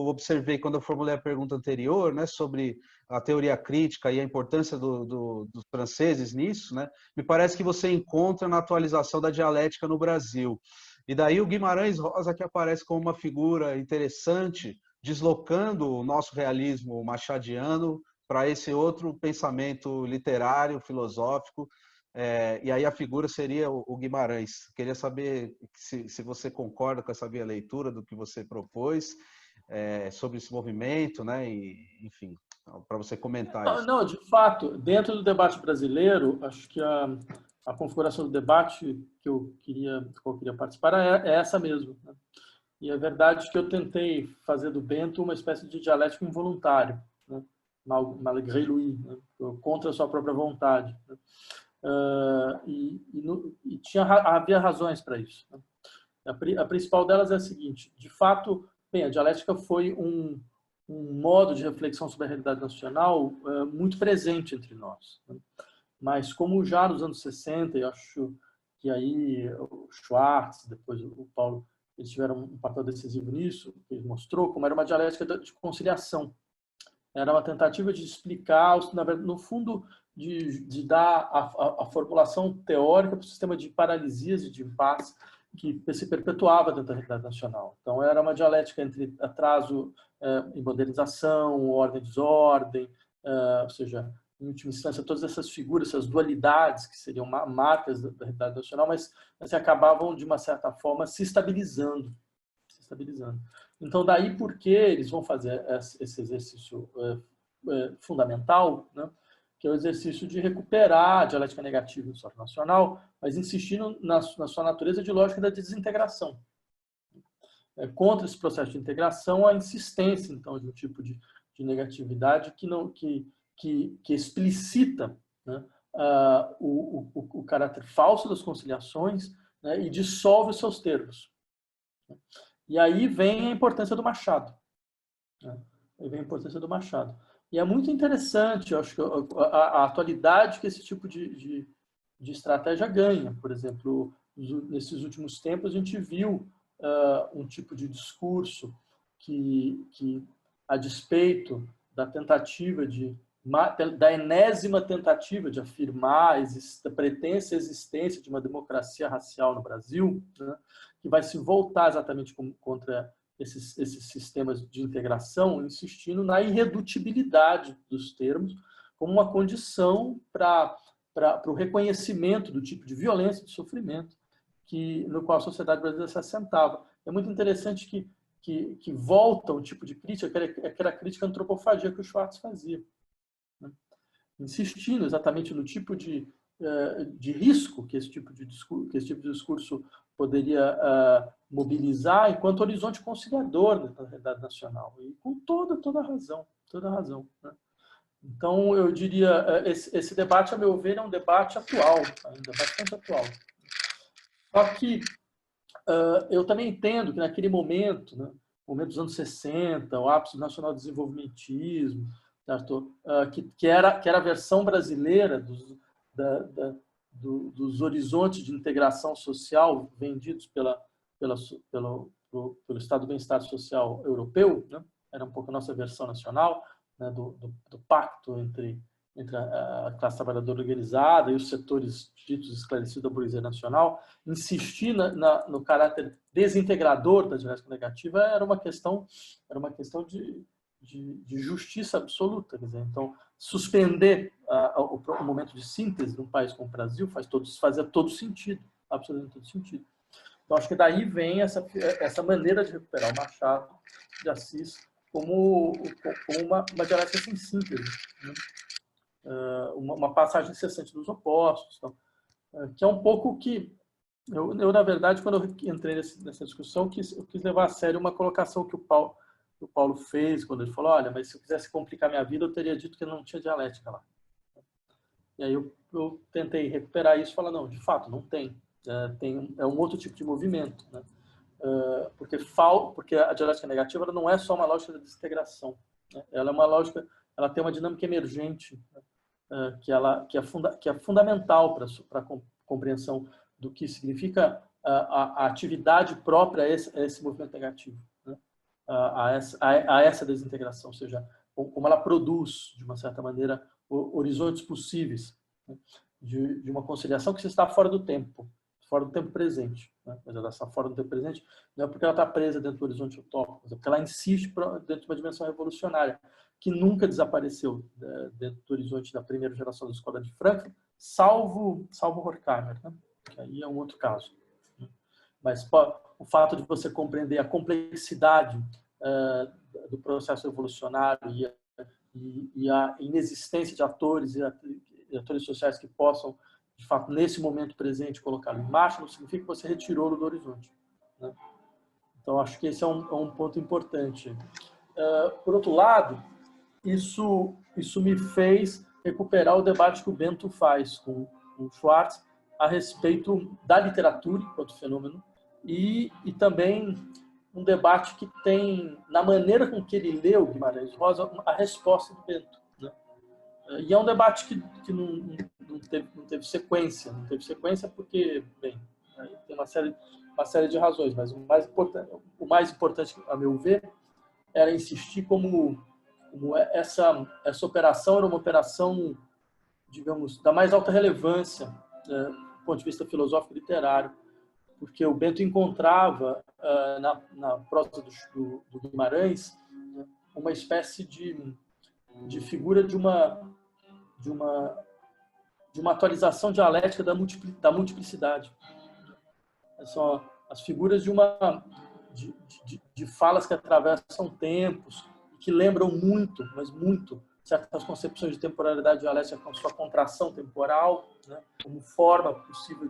observei quando eu formulei a pergunta anterior, né, sobre a teoria crítica e a importância dos franceses nisso, né, me parece que você encontra na atualização da dialética no Brasil. E daí o Guimarães Rosa que aparece como uma figura interessante, deslocando o nosso realismo machadiano para esse outro pensamento literário, filosófico, e aí a figura seria o Guimarães. Queria saber se você concorda com essa minha leitura do que você propôs, sobre esse movimento, né? E, enfim, para você comentar isso. Não, de fato, dentro do debate brasileiro, acho que a configuração do debate que eu queria participar é essa mesmo, né? E é verdade que eu tentei fazer do Bento uma espécie de dialético involuntário, né? Malgré lui, né? Contra a sua própria vontade, né? Havia razões para isso, né? A principal delas é a seguinte: de fato, bem, a dialética foi um modo de reflexão sobre a realidade nacional muito presente entre nós, né? Mas como já nos anos 60, eu acho que aí o Schwartz, depois o Paulo, eles tiveram um papel decisivo nisso, que ele mostrou como era uma dialética de conciliação. Era uma tentativa de explicar, no fundo, de dar a formulação teórica para o sistema de paralisias e de impasse que se perpetuava dentro da realidade nacional. Então, era uma dialética entre atraso e modernização, ordem e desordem, ou seja, em última instância, todas essas figuras, essas dualidades que seriam marcas da realidade nacional, mas acabavam, de uma certa forma, se estabilizando. Então, daí por que eles vão fazer esse exercício fundamental, né? Que é o exercício de recuperar a dialética negativa do histórico nacional, mas insistindo na sua natureza de lógica da desintegração. Contra esse processo de integração, a insistência, então, de um tipo de negatividade que explicita, né, o caráter falso das conciliações, né, e dissolve os seus termos. E aí vem a importância do Machado, né? E é muito interessante, eu acho que a atualidade que esse tipo de estratégia ganha. Por exemplo, nesses últimos tempos, a gente viu um tipo de discurso que a despeito da tentativa da enésima tentativa de afirmar a pretensa existência de uma democracia racial no Brasil, né, que vai se voltar exatamente contra esses sistemas de integração, insistindo na irredutibilidade dos termos como uma condição para o reconhecimento do tipo de violência e de sofrimento no qual a sociedade brasileira se assentava. É muito interessante que volta um tipo de crítica, aquela crítica à antropofagia que o Schwartz fazia, né? Insistindo exatamente no tipo de risco que esse tipo de discurso poderia mobilizar enquanto horizonte conciliador da realidade nacional, e com toda razão, né? Então, eu diria, esse debate, a meu ver, é um debate atual, ainda bastante atual. Só que eu também entendo que naquele momento, né, momento dos anos 60, o ápice do nacional desenvolvimentismo, certo? Que era a versão brasileira dos horizontes de integração social vendidos pelo Estado do Bem-Estar Social Europeu, né? Era um pouco a nossa versão nacional, né, do pacto entre a classe trabalhadora organizada e os setores ditos esclarecidos da burguesia nacional. Insistir no caráter desintegrador da dialética negativa era uma questão de justiça absoluta. Quer dizer, então, suspender o momento de síntese de um país como o Brasil fazia todo sentido, absolutamente todo sentido. Então, acho que daí vem essa maneira de recuperar o Machado de Assis como uma dialética sem síntese, né? Uma passagem incessante dos opostos, então, que é um pouco que eu, na verdade, quando eu entrei nessa discussão, eu quis levar a sério uma colocação que o Paulo fez, quando ele falou: olha, mas se eu quisesse complicar minha vida, eu teria dito que não tinha dialética lá. E aí eu tentei recuperar isso e falar: não, de fato, não tem. É um outro tipo de movimento, né? Porque a dialética negativa ela não é só uma lógica de desintegração, né? Ela é uma lógica, ela tem uma dinâmica emergente, né? Que é fundamental para a compreensão do que significa a atividade própria a esse movimento negativo, né? A essa desintegração, ou seja, como ela produz, de uma certa maneira, horizontes possíveis, né, de uma conciliação que está fora do tempo presente. Né? Mas ela está fora do tempo presente não é porque ela está presa dentro do horizonte utópico, mas é porque ela insiste dentro de uma dimensão revolucionária, que nunca desapareceu dentro do horizonte da primeira geração da Escola de Frankfurt, salvo Horkheimer, né? Que aí é um outro caso. Mas o fato de você compreender a complexidade do processo evolucionário e a inexistência de atores e atores sociais que possam, de fato, nesse momento presente, colocá-lo em marcha, não significa que você retirou-lo do horizonte. Né? Então, acho que esse é um ponto importante. Por outro lado, isso me fez recuperar o debate que o Bento faz com o Schwartz a respeito da literatura enquanto fenômeno e também um debate que tem, na maneira com que ele leu Guimarães Rosa, a resposta do Bento. Né? E é um debate que não teve sequência. Não teve sequência porque, bem, tem uma série de razões, mas o mais importante, a meu ver, era insistir como essa operação era uma operação, digamos, da mais alta relevância do ponto de vista filosófico e literário, porque o Bento encontrava na prosa do Guimarães uma espécie de figura de uma atualização dialética da multiplicidade. São as figuras de falas que atravessam tempos, que lembram muito, mas muito, certas concepções de temporalidade dialética com sua contração temporal, né, como forma possível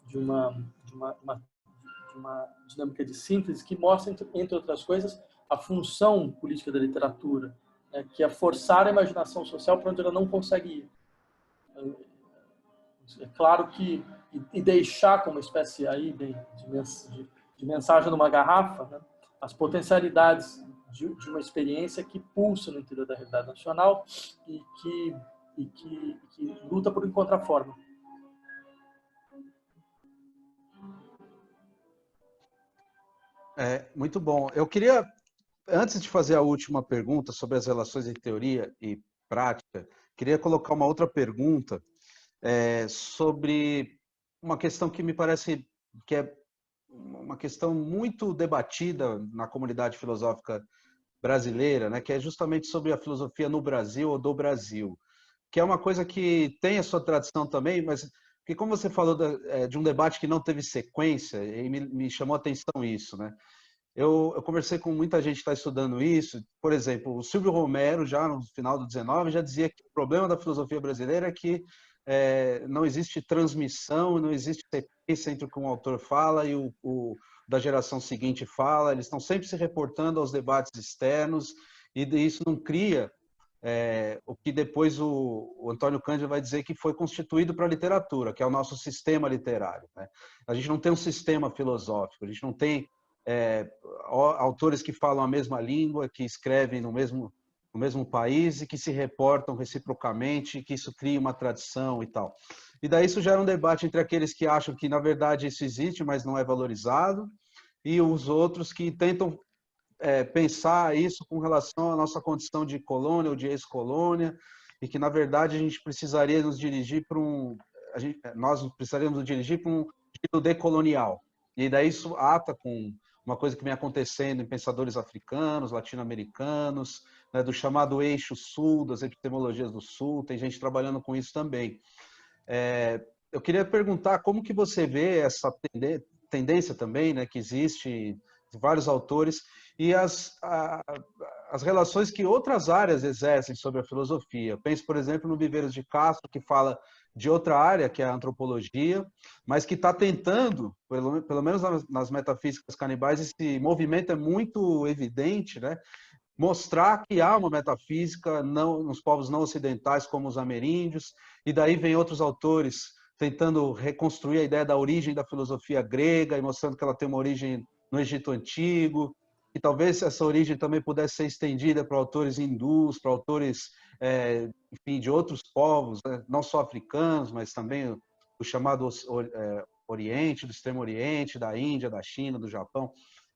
de uma dinâmica de síntese que mostra, entre outras coisas, a função política da literatura, né, que é forçar a imaginação social para onde ela não consegue ir. É claro que e deixar como uma espécie aí de mensagem numa garrafa, né, as potencialidades de uma experiência que pulsa no interior da realidade nacional e que luta por encontrar forma. Muito bom. Eu queria, antes de fazer a última pergunta sobre as relações entre teoria e prática, queria colocar uma outra pergunta sobre uma questão que me parece que é uma questão muito debatida na comunidade filosófica brasileira, né, que é justamente sobre a filosofia no Brasil ou do Brasil, que é uma coisa que tem a sua tradição também, mas que, como você falou de um debate que não teve sequência, e me chamou a atenção isso, né? Eu conversei com muita gente que está estudando isso. Por exemplo, o Silvio Romero, já no final do 19, já dizia que o problema da filosofia brasileira é que não existe transmissão, não existe sequência entre o que um autor fala e o da geração seguinte fala. Eles estão sempre se reportando aos debates externos e isso não cria o que depois o Antônio Cândido vai dizer que foi constituído para a literatura, que é o nosso sistema literário. Né? A gente não tem um sistema filosófico, a gente não tem autores que falam a mesma língua, que escrevem no mesmo país e que se reportam reciprocamente, que isso cria uma tradição e tal. E daí isso gera um debate entre aqueles que acham que, na verdade, isso existe, mas não é valorizado, e os outros que tentam pensar isso com relação à nossa condição de colônia ou de ex-colônia, e que, na verdade, a gente precisaria nos dirigir para nós precisaríamos nos dirigir para um estilo decolonial. E daí isso ata com uma coisa que vem acontecendo em pensadores africanos, latino-americanos, né, do chamado eixo sul, das epistemologias do sul, tem gente trabalhando com isso também. Eu queria perguntar como que você vê essa tendência também, né, que existe de vários autores, e as relações que outras áreas exercem sobre a filosofia. Penso, por exemplo, no Viveiros de Castro, que fala de outra área, que é a antropologia, mas que está tentando, pelo menos nas metafísicas canibais, esse movimento é muito evidente, né? Mostrar que há uma metafísica nos povos não ocidentais, como os ameríndios, e daí vem outros autores tentando reconstruir a ideia da origem da filosofia grega e mostrando que ela tem uma origem no Egito Antigo, e talvez essa origem também pudesse ser estendida para autores hindus, para autores, enfim, de outros povos, né? Não só africanos, mas também o chamado Oriente, do Extremo Oriente, da Índia, da China, do Japão,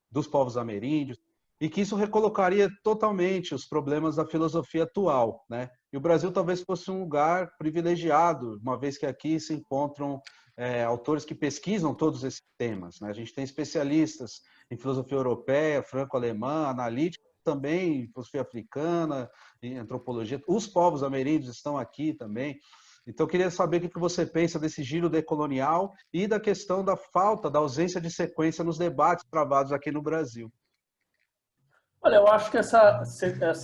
dos povos ameríndios. e que isso recolocaria totalmente os problemas da filosofia atual, né? E o Brasil talvez fosse um lugar privilegiado, uma vez que aqui se encontram autores que pesquisam todos esses temas, né? A gente tem especialistas em filosofia europeia, franco-alemã, analítica, também em filosofia africana, em antropologia. Os povos ameríndios estão aqui também. Então, eu queria saber o que você pensa desse giro decolonial e da questão da falta, da ausência de sequência nos debates travados aqui no Brasil. Olha, eu acho que essa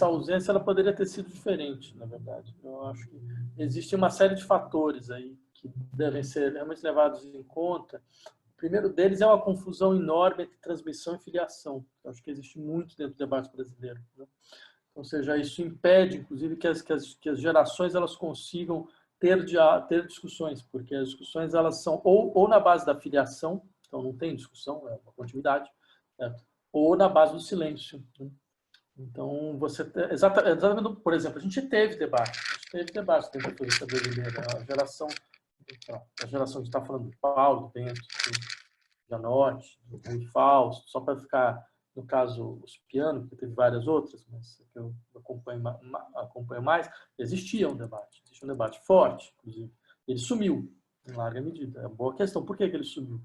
ausência ela poderia ter sido diferente, na verdade. Eu acho que existe uma série de fatores aí que devem ser realmente levados em conta. O primeiro deles é uma confusão enorme entre transmissão e filiação. Eu acho que existe muito dentro do debate brasileiro, né? Ou seja, isso impede, inclusive, que as gerações elas consigam ter discussões, porque as discussões elas são ou na base da filiação, então não tem discussão, é uma continuidade, certo? Ou na base do silêncio. Então, exatamente, por exemplo, a gente teve debate dentro da filosofia brasileira, a geração que está falando do Paulo, do Bento, do Janotti, do Rui Fausto, só para ficar, no caso, os Piano, que teve várias outras, mas que eu acompanho mais, existia um debate forte, inclusive. Ele sumiu, em larga medida. É uma boa questão. Por que ele sumiu?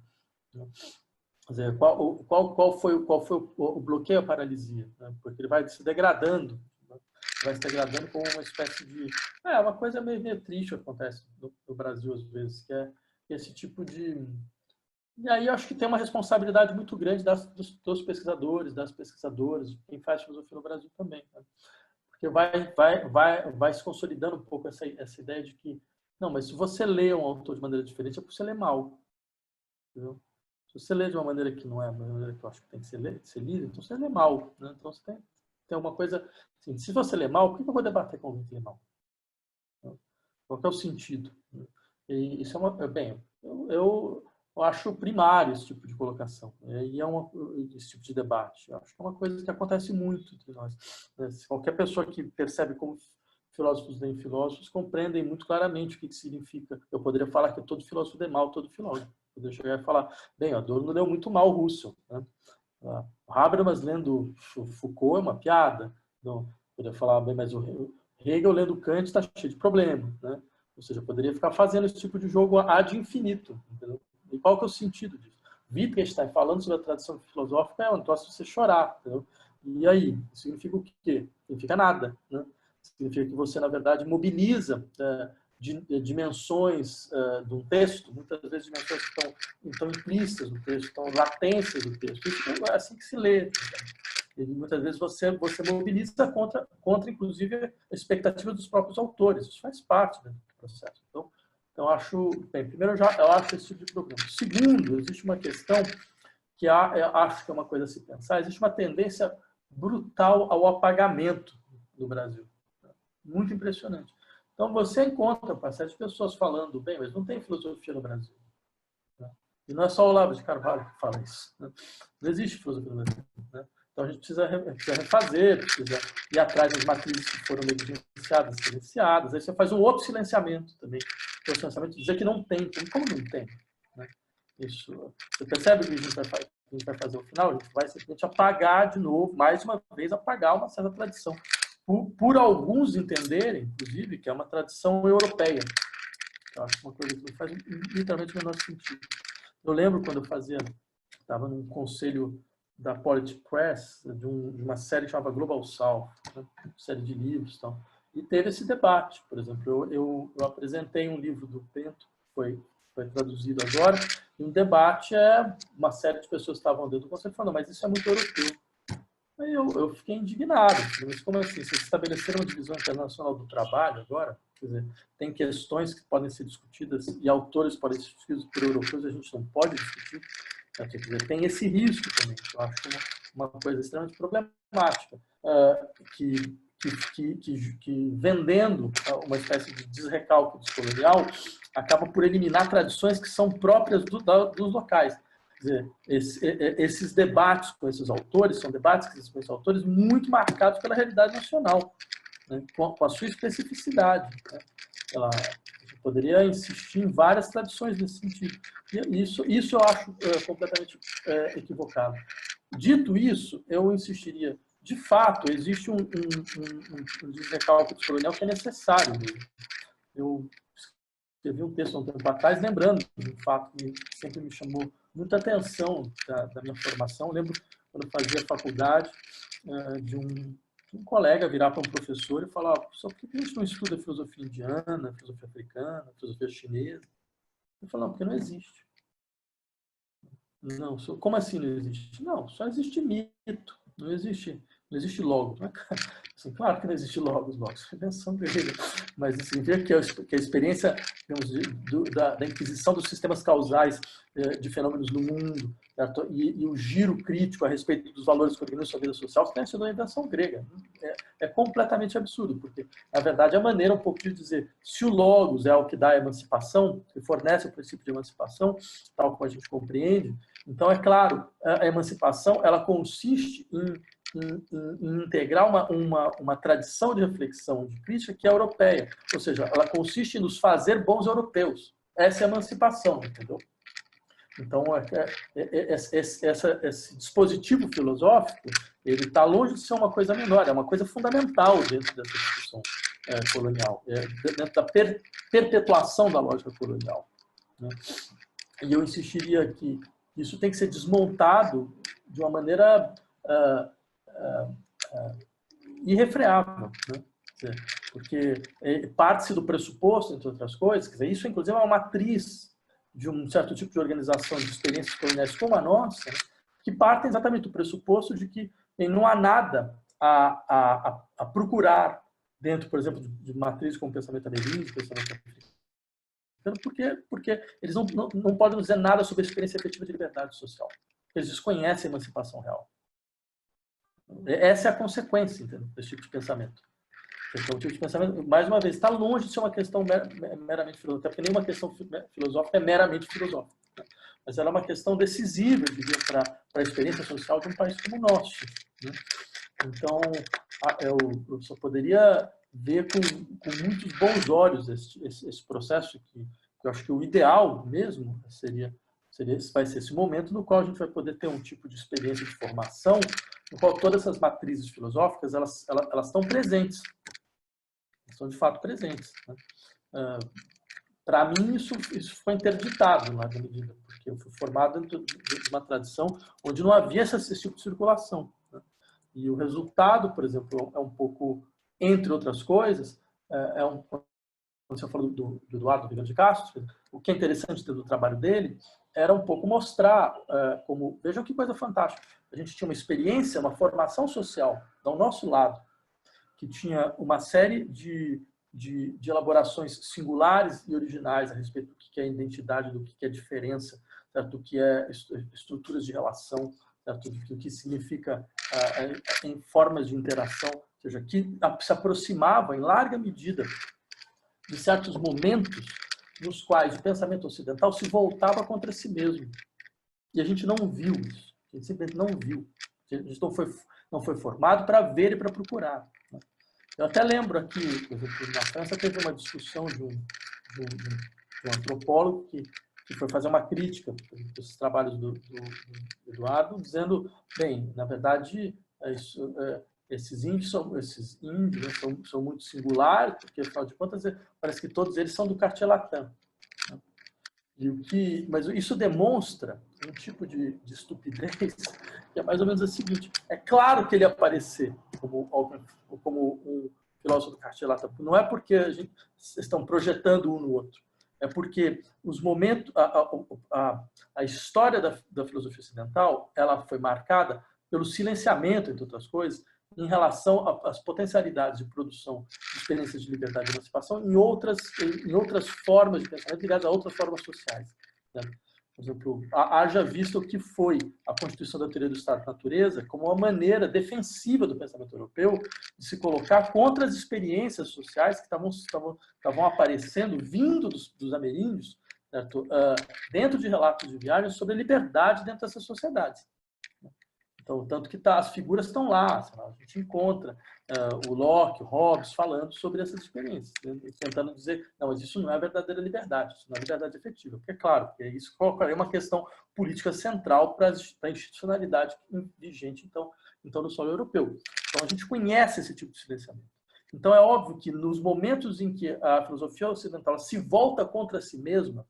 Quer dizer, qual foi o bloqueio, a paralisia? Né? Porque ele vai se degradando, né? Vai se degradando como uma espécie de... uma coisa meio triste que acontece no Brasil, às vezes, que é esse tipo de... E aí eu acho que tem uma responsabilidade muito grande dos pesquisadores, das pesquisadoras, de quem faz filosofia no Brasil também. Né? Porque vai se consolidando um pouco essa ideia de que, não, mas se você lê um autor de maneira diferente, é porque você lê mal. Entendeu? Se você lê de uma maneira que não é a maneira que eu acho que tem que ser lido, então você lê mal. Né? Então você tem uma coisa... Assim, se você lê mal, por que eu vou debater com alguém que lê mal? Qual que é o sentido? E isso é bem, eu acho primário esse tipo de colocação. E esse tipo de debate. Eu acho que é uma coisa que acontece muito entre nós. Qualquer pessoa que percebe como filósofos leem filósofos compreendem muito claramente o que significa. Eu poderia falar que todo filósofo lê mal todo filósofo. Eu poderia chegar e falar, bem, Adorno leu muito mal o Russell. Né? O Habermas lendo Foucault é uma piada. Então, eu poderia falar, bem, mas o Hegel lendo Kant está cheio de problema. Né? Ou seja, eu poderia ficar fazendo esse tipo de jogo ad infinito. Entendeu? E qual que é o sentido disso? Wittgenstein falando sobre a tradição filosófica é um negócio de você chorar. Entendeu? E aí? Significa o quê? Significa nada. Né? Significa que você, na verdade, mobiliza dimensões de um texto, muitas vezes dimensões que estão implícitas no texto, estão latências do texto. Isso é assim que se lê. E muitas vezes você mobiliza contra, inclusive, a expectativa dos próprios autores. Isso faz parte do processo. Então acho... Bem, primeiro, eu acho esse tipo de problema. Segundo, existe uma questão que eu acho que é uma coisa a se pensar. Existe uma tendência brutal ao apagamento no Brasil. Muito impressionante. Então, você encontra bastante pessoas falando, bem, mas não tem filosofia no Brasil. E não é só o Olavo de Carvalho que fala isso. Não existe filosofia no Brasil. Então, a gente precisa refazer, precisa ir atrás das matrizes que foram negligenciadas, silenciadas. Aí você faz um outro silenciamento também. O silenciamento dizer que não tem. Como não tem? Isso, você percebe o que a gente vai fazer no final? A gente vai simplesmente apagar de novo, mais uma vez, apagar uma certa tradição. Por alguns entenderem, inclusive, que é uma tradição europeia. Eu acho uma coisa que não faz literalmente o menor sentido. Eu lembro quando eu estava num conselho da Polity Press, de uma série que chamava Global South, né? Uma série de livros e tal. E teve esse debate. Por exemplo, eu apresentei um livro do Bento, foi traduzido agora, e um debate uma série de pessoas estavam dentro do conselho falando, mas isso é muito europeu. Aí eu fiquei indignado. Mas como assim? Vocês estabeleceram uma divisão internacional do trabalho agora? Quer dizer, tem questões que podem ser discutidas e autores podem ser discutidos por europeus e a gente não pode discutir. Quer dizer, tem esse risco também. Eu acho uma coisa extremamente problemática. Que vendendo uma espécie de desrecalque descolonial acaba por eliminar tradições que são próprias dos locais. Quer dizer, esses debates com esses autores são debates com esses autores muito marcados pela realidade nacional, né, com a sua especificidade. Né? A gente poderia insistir em várias tradições nesse sentido. E isso eu acho completamente equivocado. Dito isso, eu insistiria, de fato, existe um desrecalque colonial que é necessário. Eu escrevi um texto há um tempo atrás, lembrando de um fato que sempre me chamou muita atenção da minha formação. Eu lembro, quando eu fazia faculdade, de um colega virar para um professor e falar: por que a gente não estuda filosofia indiana, filosofia africana, filosofia chinesa? Eu falei: não, porque não existe. Não, como assim não existe? Não, só existe mito, não existe logos. Assim, claro que não existe logos é invenção grega, mas assim, ver que a experiência, digamos, da inquisição dos sistemas causais de fenômenos no mundo, e o giro crítico a respeito dos valores que organizam sua vida social, tem sido uma invenção grega. É completamente absurdo, porque, na verdade, a maneira um pouco de dizer, se o logos é o que dá a emancipação, que fornece o princípio de emancipação, tal como a gente compreende, então, é claro, a emancipação ela consiste em integrar uma tradição de reflexão, de crítica que é europeia. Ou seja, ela consiste em nos fazer bons europeus. Essa é a emancipação, entendeu? Então, esse dispositivo filosófico, ele está longe de ser uma coisa menor, é uma coisa fundamental dentro dessa discussão colonial, dentro da perpetuação da lógica colonial, né? E eu insistiria que isso tem que ser desmontado de uma maneira irrefreável, né? Porque parte-se do pressuposto, entre outras coisas, quer dizer, isso inclusive é uma matriz de um certo tipo de organização de experiências coloniais como a nossa, que partem exatamente do pressuposto de que não há nada a procurar dentro, por exemplo, de matrizes como o pensamento ameríndio, pensamento africano, porque eles não podem dizer nada sobre a experiência efetiva de liberdade social. Eles desconhecem a emancipação real. Essa é a consequência, entendeu, desse tipo de pensamento. Então, o tipo de pensamento, mais uma vez, está longe de ser uma questão meramente filosófica, porque nenhuma questão filosófica é meramente filosófica, né? Mas ela é uma questão decisiva, eu diria, para a experiência social de um país como o nosso, né? Então, eu só poderia ver com muitos bons olhos esse processo, que eu acho que o ideal mesmo vai ser esse momento no qual a gente vai poder ter um tipo de experiência de formação, no qual todas essas matrizes filosóficas elas estão presentes. Estão de fato presentes, né? Para mim, isso foi interditado, na medida, porque eu fui formado dentro de uma tradição onde não havia esse tipo de circulação, né? E o resultado, por exemplo, é um pouco, entre outras coisas, quando você falou do Eduardo Vieira de Castro, o que é interessante do trabalho dele era um pouco mostrar como, vejam que coisa fantástica, a gente tinha uma experiência, uma formação social do nosso lado, que tinha uma série de elaborações singulares e originais a respeito do que é identidade, do que é diferença, certo? Do que é estruturas de relação, certo? Do que significa em formas de interação, ou seja, que se aproximava em larga medida de certos momentos nos quais o pensamento ocidental se voltava contra si mesmo. E a gente não viu isso. A gente simplesmente não viu. A gente não foi formado para ver e para procurar. Eu até lembro aqui, por exemplo, na França teve uma discussão de um antropólogo que foi fazer uma crítica desses trabalhos do Eduardo, dizendo, bem, na verdade, esses índios são muito singulares, porque, afinal de contas, parece que todos eles são do Quartier Latin. Mas isso demonstra um tipo de estupidez que é mais ou menos a seguinte: é claro que ele ia aparecer como um filósofo do Quartier Latin, não é porque a gente estão projetando um no outro, é porque os momentos, a história da filosofia ocidental, ela foi marcada pelo silenciamento, entre outras coisas, em relação às potencialidades de produção de experiências de liberdade e emancipação em outras formas de pensamento ligadas a outras formas sociais, né? Por exemplo, haja visto o que foi a Constituição da Teoria do Estado-Natureza como uma maneira defensiva do pensamento europeu de se colocar contra as experiências sociais que estavam aparecendo, vindo dos ameríndios, certo? Dentro de relatos de viagens sobre a liberdade dentro dessas sociedades. Então, tanto que as figuras estão lá, a gente encontra o Locke, o Hobbes falando sobre essas experiências, né? Tentando dizer, não, mas isso não é verdadeira liberdade, isso não é liberdade efetiva. Porque, é claro, isso colocaria uma questão política central para a institucionalidade vigente, então, no solo europeu. Então, a gente conhece esse tipo de silenciamento. Então, é óbvio que nos momentos em que a filosofia ocidental se volta contra si mesma,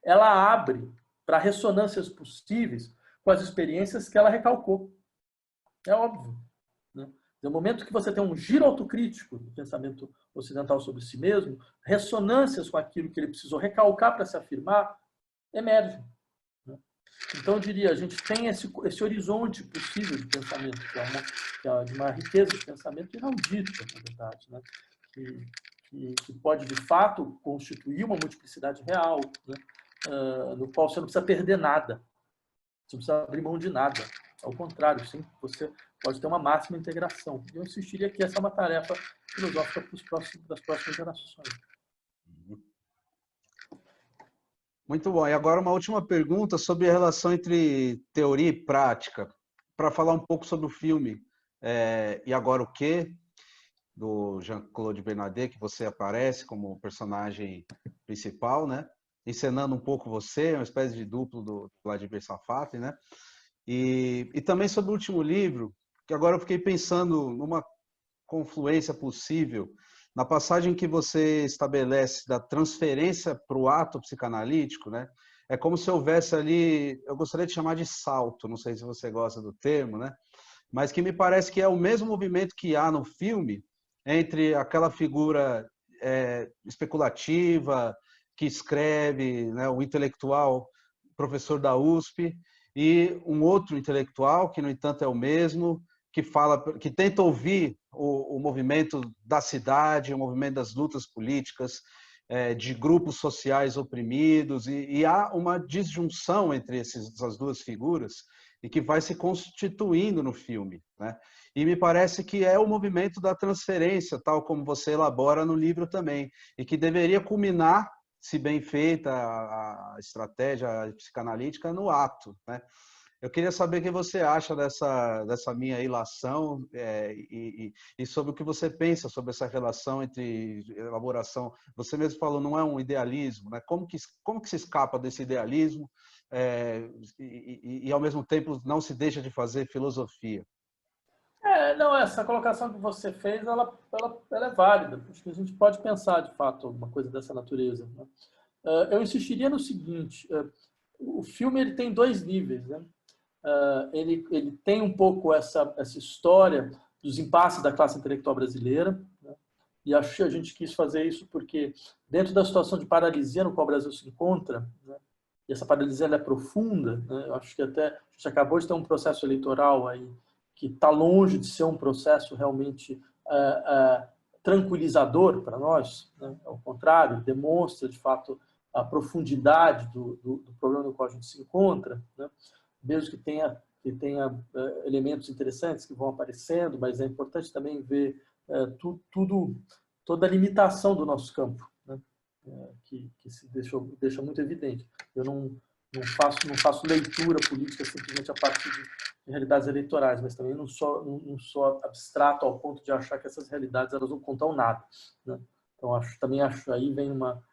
ela abre para ressonâncias possíveis com as experiências que ela recalcou. É óbvio. Né? No momento que você tem um giro autocrítico do pensamento ocidental sobre si mesmo, ressonâncias com aquilo que ele precisou recalcar para se afirmar, emergem. Né? Então, eu diria, a gente tem esse horizonte possível de pensamento, que é uma riqueza de pensamento inaudita, na verdade, né? que pode, de fato, constituir uma multiplicidade real, né? No qual você não precisa perder nada. Você não precisa abrir mão de nada. Ao contrário, sim, você pode ter uma máxima integração. Eu insistiria que essa é uma tarefa filosófica para as próximas gerações. Muito bom. E agora uma última pergunta sobre a relação entre teoria e prática, para falar um pouco sobre o filme E Agora o Quê? Do Jean-Claude Bernardet, que você aparece como personagem principal, né? Encenando um pouco você, uma espécie de duplo do Vladimir Safat, né? E também sobre o último livro, que agora eu fiquei pensando numa confluência possível, na passagem que você estabelece da transferência para o ato psicanalítico, né? É como se houvesse ali, eu gostaria de chamar de salto, não sei se você gosta do termo, né? Mas que me parece que é o mesmo movimento que há no filme entre aquela figura especulativa, que escreve, né, o intelectual, professor da USP, e um outro intelectual, que no entanto é o mesmo, que fala, que tenta ouvir o movimento da cidade, o movimento das lutas políticas, de grupos sociais oprimidos, e há uma disjunção entre essas duas figuras, e que vai se constituindo no filme, né? E me parece que é o movimento da transferência, tal como você elabora no livro também, e que deveria culminar, se bem feita a estratégia psicanalítica, no ato, né? Eu queria saber o que você acha dessa minha ilação e sobre o que você pensa sobre essa relação entre elaboração. Você mesmo falou, não é um idealismo, né? Como que se escapa desse idealismo e, ao mesmo tempo, não se deixa de fazer filosofia? Não, essa colocação que você fez, ela é válida. Acho que a gente pode pensar, de fato, alguma coisa dessa natureza, né? Eu insistiria no seguinte, o filme ele tem dois níveis, né? Ele tem um pouco essa história dos impasses da classe intelectual brasileira, né? E acho que a gente quis fazer isso porque, dentro da situação de paralisia no qual o Brasil se encontra, né? E essa paralisia ela é profunda, né? Eu acho que até a gente acabou de ter um processo eleitoral aí que está longe de ser um processo realmente tranquilizador para nós, né? Ao contrário, demonstra, de fato, a profundidade do problema no qual a gente se encontra, né? Mesmo que tenha elementos interessantes que vão aparecendo, mas é importante também ver toda a limitação do nosso campo, né? Que se deixa muito evidente. Eu não faço leitura política simplesmente a partir de realidades eleitorais, mas também não sou abstrato ao ponto de achar que essas realidades elas não contam nada, né? Então também acho aí vem uma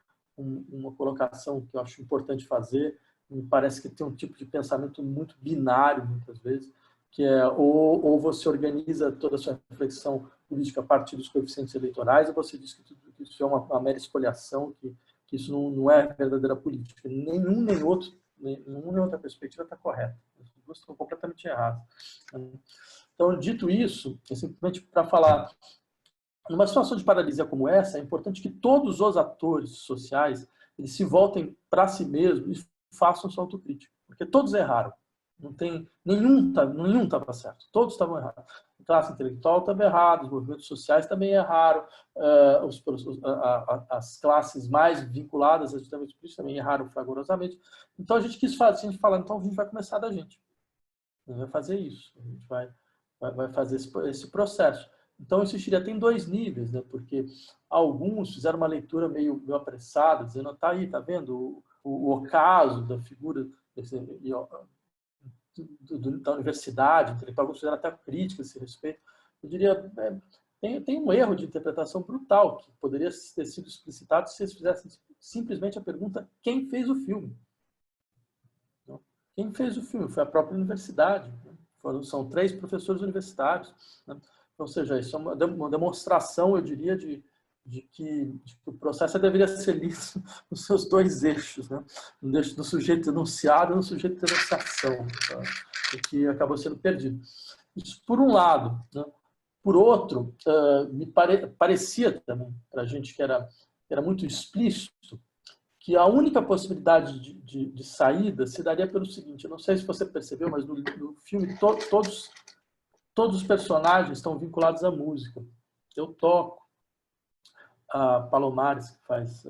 colocação que eu acho importante fazer. Me parece que tem um tipo de pensamento muito binário muitas vezes, que é ou você organiza toda a sua reflexão política a partir dos coeficientes eleitorais, ou você diz que isso é uma mera espoliação, que isso não é verdadeira política. Nenhuma nem outra perspectiva está correta. As duas estão completamente erradas. Então, dito isso, é simplesmente para falar, numa situação de paralisia como essa, é importante que todos os atores sociais eles se voltem para si mesmos e façam sua autocrítica, porque todos erraram. Não tem nenhum estava certo, todos estavam errados. A classe intelectual estava errada, os movimentos sociais também erraram, as classes mais vinculadas a justamente políticos também erraram fragorosamente. Então a gente quis fazer, a gente fala, então a gente vai começar da gente. A gente vai fazer isso, a gente vai fazer esse processo. Então, eu insistiria, tem dois níveis, né? Porque alguns fizeram uma leitura meio apressada, dizendo, tá aí, tá vendo? O ocaso da figura, da universidade, intelectual, alguns fizeram até críticas a esse respeito. Eu diria, tem um erro de interpretação brutal, que poderia ter sido explicitado se eles fizessem simplesmente a pergunta: quem fez o filme? Quem fez o filme? Foi a própria universidade. São 3 professores universitários. Ou seja, isso é uma demonstração, eu diria, de que o processo deveria ser lido nos seus 2 eixos, né? No sujeito denunciado e no sujeito de denunciação, tá? O que acabou sendo perdido. Isso por um lado, né? Por outro, me parecia também, para a gente que era muito explícito, que a única possibilidade de saída se daria pelo seguinte: eu não sei se você percebeu, mas no filme todos os personagens estão vinculados à música. Eu toco, a Palomares, que faz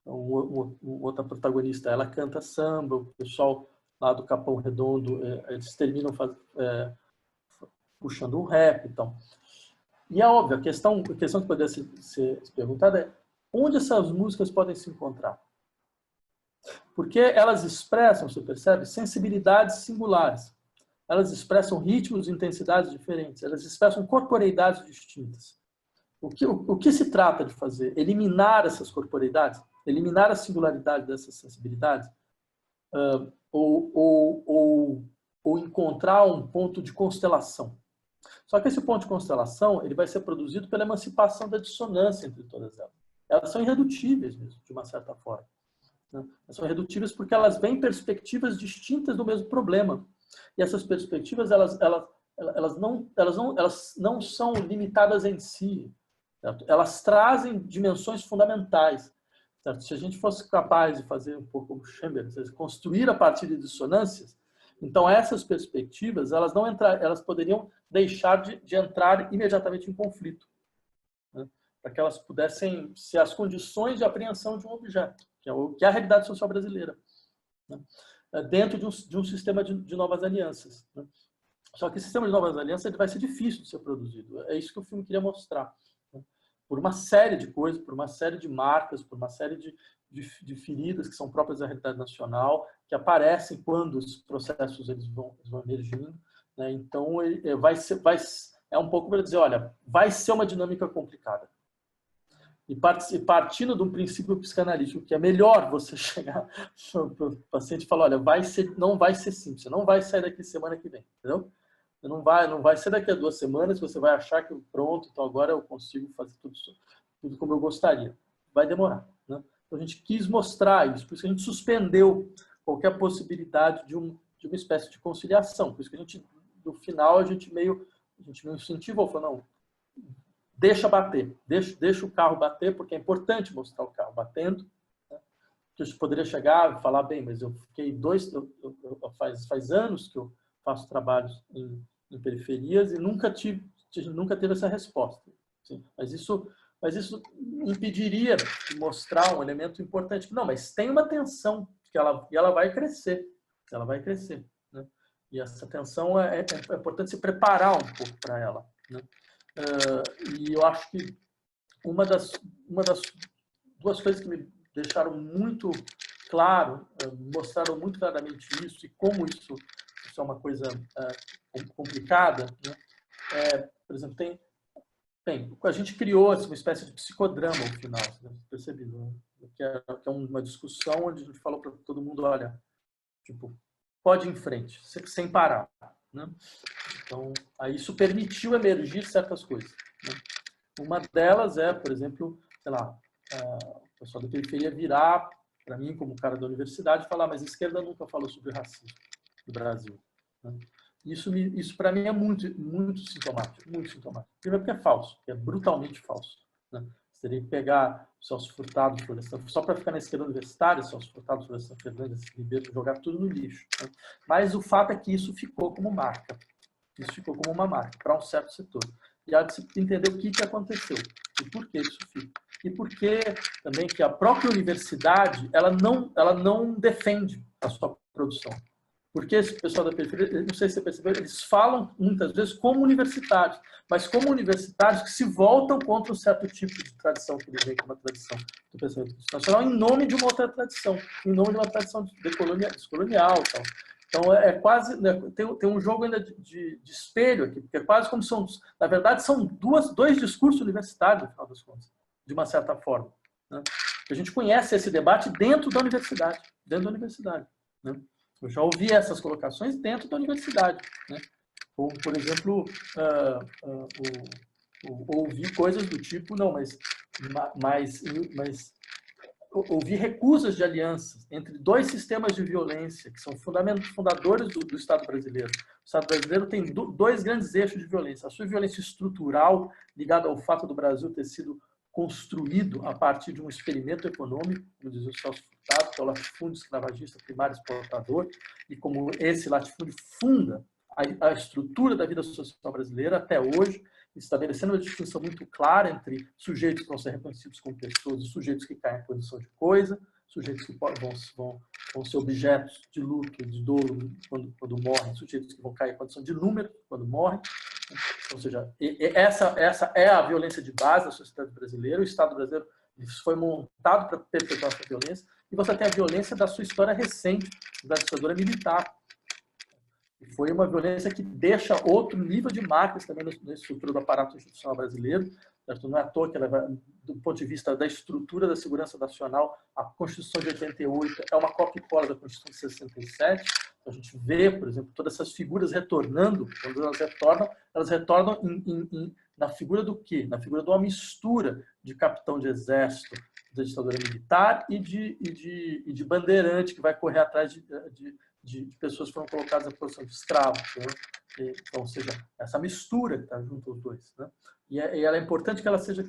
outra protagonista, ela canta samba, o pessoal lá do Capão Redondo, eles terminam puxando um rap. Então. E é óbvio, a questão que poderia ser perguntada é: onde essas músicas podem se encontrar? Porque elas expressam, você percebe, sensibilidades singulares. Elas expressam ritmos e intensidades diferentes. Elas expressam corporeidades distintas. O que se trata de fazer? Eliminar essas corporeidades? Eliminar a singularidade dessas sensibilidades? Ou encontrar um ponto de constelação? Só que esse ponto de constelação ele vai ser produzido pela emancipação da dissonância entre todas elas. Elas são irredutíveis mesmo, de uma certa forma. Elas são irredutíveis porque elas vêm perspectivas distintas do mesmo problema. E essas perspectivas elas não são limitadas em si. Certo? Elas trazem dimensões fundamentais. Certo? Se a gente fosse capaz de fazer um pouco como Chamberlain, construir a partir de dissonâncias, então essas perspectivas elas poderiam deixar de entrar imediatamente em conflito, né? Para que elas pudessem ser as condições de apreensão de um objeto, que é a realidade social brasileira, né? Dentro de um sistema de novas alianças, né? Só que esse sistema de novas alianças ele vai ser difícil de ser produzido. É isso que o filme queria mostrar, né? Por uma série de coisas, por uma série de marcas, por uma série de feridas que são próprias da realidade nacional, que aparecem quando os processos eles vão emergindo, né? Então, é um pouco para dizer, olha, vai ser uma dinâmica complicada. E partindo de um princípio psicanalítico, que é melhor você chegar para o paciente e falar, olha, não vai ser simples, você não vai sair daqui semana que vem, entendeu? Não vai ser daqui a 2 semanas que você vai achar que pronto, então agora eu consigo fazer tudo como eu gostaria. Vai demorar, né? Então a gente quis mostrar isso, por isso que a gente suspendeu qualquer possibilidade de uma espécie de conciliação. Por isso que no final, a gente meio incentivou, falou, não, deixa bater, deixa o carro bater, porque é importante mostrar o carro batendo, né? Que a gente poderia chegar e falar, bem, mas eu fiquei faz anos que eu faço trabalhos em periferias e nunca teve essa resposta. Sim, mas isso impediria de mostrar um elemento importante. Não, mas tem uma tensão que ela vai crescer. Ela vai crescer, né? E essa tensão é importante se preparar um pouco para ela, né? E eu acho que uma das 2 coisas que me deixaram muito claro, mostraram muito claramente isso e como isso é uma coisa complicada, né? Por exemplo, a gente criou uma espécie de psicodrama ao final, né? Percebido, né? Que é uma discussão onde a gente falou para todo mundo, olha, tipo, pode ir em frente, sem parar, né? Então, aí isso permitiu emergir certas coisas, né? Uma delas é, por exemplo, sei lá, o pessoal da periferia virar para mim, como cara da universidade, e falar, mas a esquerda nunca falou sobre racismo no Brasil, né? Isso para mim é muito, muito sintomático, muito sintomático. Primeiro porque é falso, é brutalmente falso, né? Você teria que pegar o Celso Furtado, só para ficar na esquerda universitária, Celso Furtado, Florestan Fernandes, Ribeiro, jogar tudo no lixo, né? Mas o fato é que isso ficou como marca. Isso ficou como uma marca para um certo setor. E há de se entender o que aconteceu e por que isso fica. E por que também que a própria universidade ela não defende a sua produção. Porque esse pessoal da periferia, não sei se você percebeu, eles falam muitas vezes como universitários, mas como universitários que se voltam contra um certo tipo de tradição que eles veem como a tradição do pensamento nacional em nome de uma outra tradição, em nome de uma tradição descolonial, tal. Então, é quase, né, tem um jogo ainda de espelho aqui, porque é quase como são, na verdade, são dois discursos universitários, no final das contas, de uma certa forma. Né? A gente conhece esse debate dentro da universidade, né? Eu já ouvi essas colocações dentro da universidade, né? Ou, por exemplo, ouvir coisas do tipo, não, mas ouvir recusas de alianças entre dois sistemas de violência que são fundadores do Estado brasileiro. O Estado brasileiro tem dois grandes eixos de violência. A sua violência estrutural, ligada ao fato do Brasil ter sido construído a partir de um experimento econômico, como diz o Celso Furtado, que é o latifúndio escravagista primário exportador, e como esse latifúndio funda a estrutura da vida social brasileira até hoje, estabelecendo uma distinção muito clara entre sujeitos que vão ser reconhecidos como pessoas e sujeitos que caem em posição de coisa, sujeitos que vão ser objetos de luto, de dor quando morrem, sujeitos que vão cair em condição de número quando morrem. Ou seja, essa é a violência de base da sociedade brasileira. O Estado brasileiro foi montado para perpetuar essa violência. E você tem a violência da sua história recente, da ditadura militar. E foi uma violência que deixa outro nível de marcas também na estrutura do aparato institucional brasileiro. Não é à toa que, do ponto de vista da estrutura da segurança nacional, a Constituição de 88 é uma cópia e cola da Constituição de 67. A gente vê, por exemplo, todas essas figuras retornando. Quando elas retornam na figura do quê? Na figura de uma mistura de capitão de exército da ditadura militar e de bandeirante que vai correr atrás de pessoas que foram colocadas na posição de escravos. Né? Então, ou seja, essa mistura que está junto aos dois. Né? E ela é importante que ela seja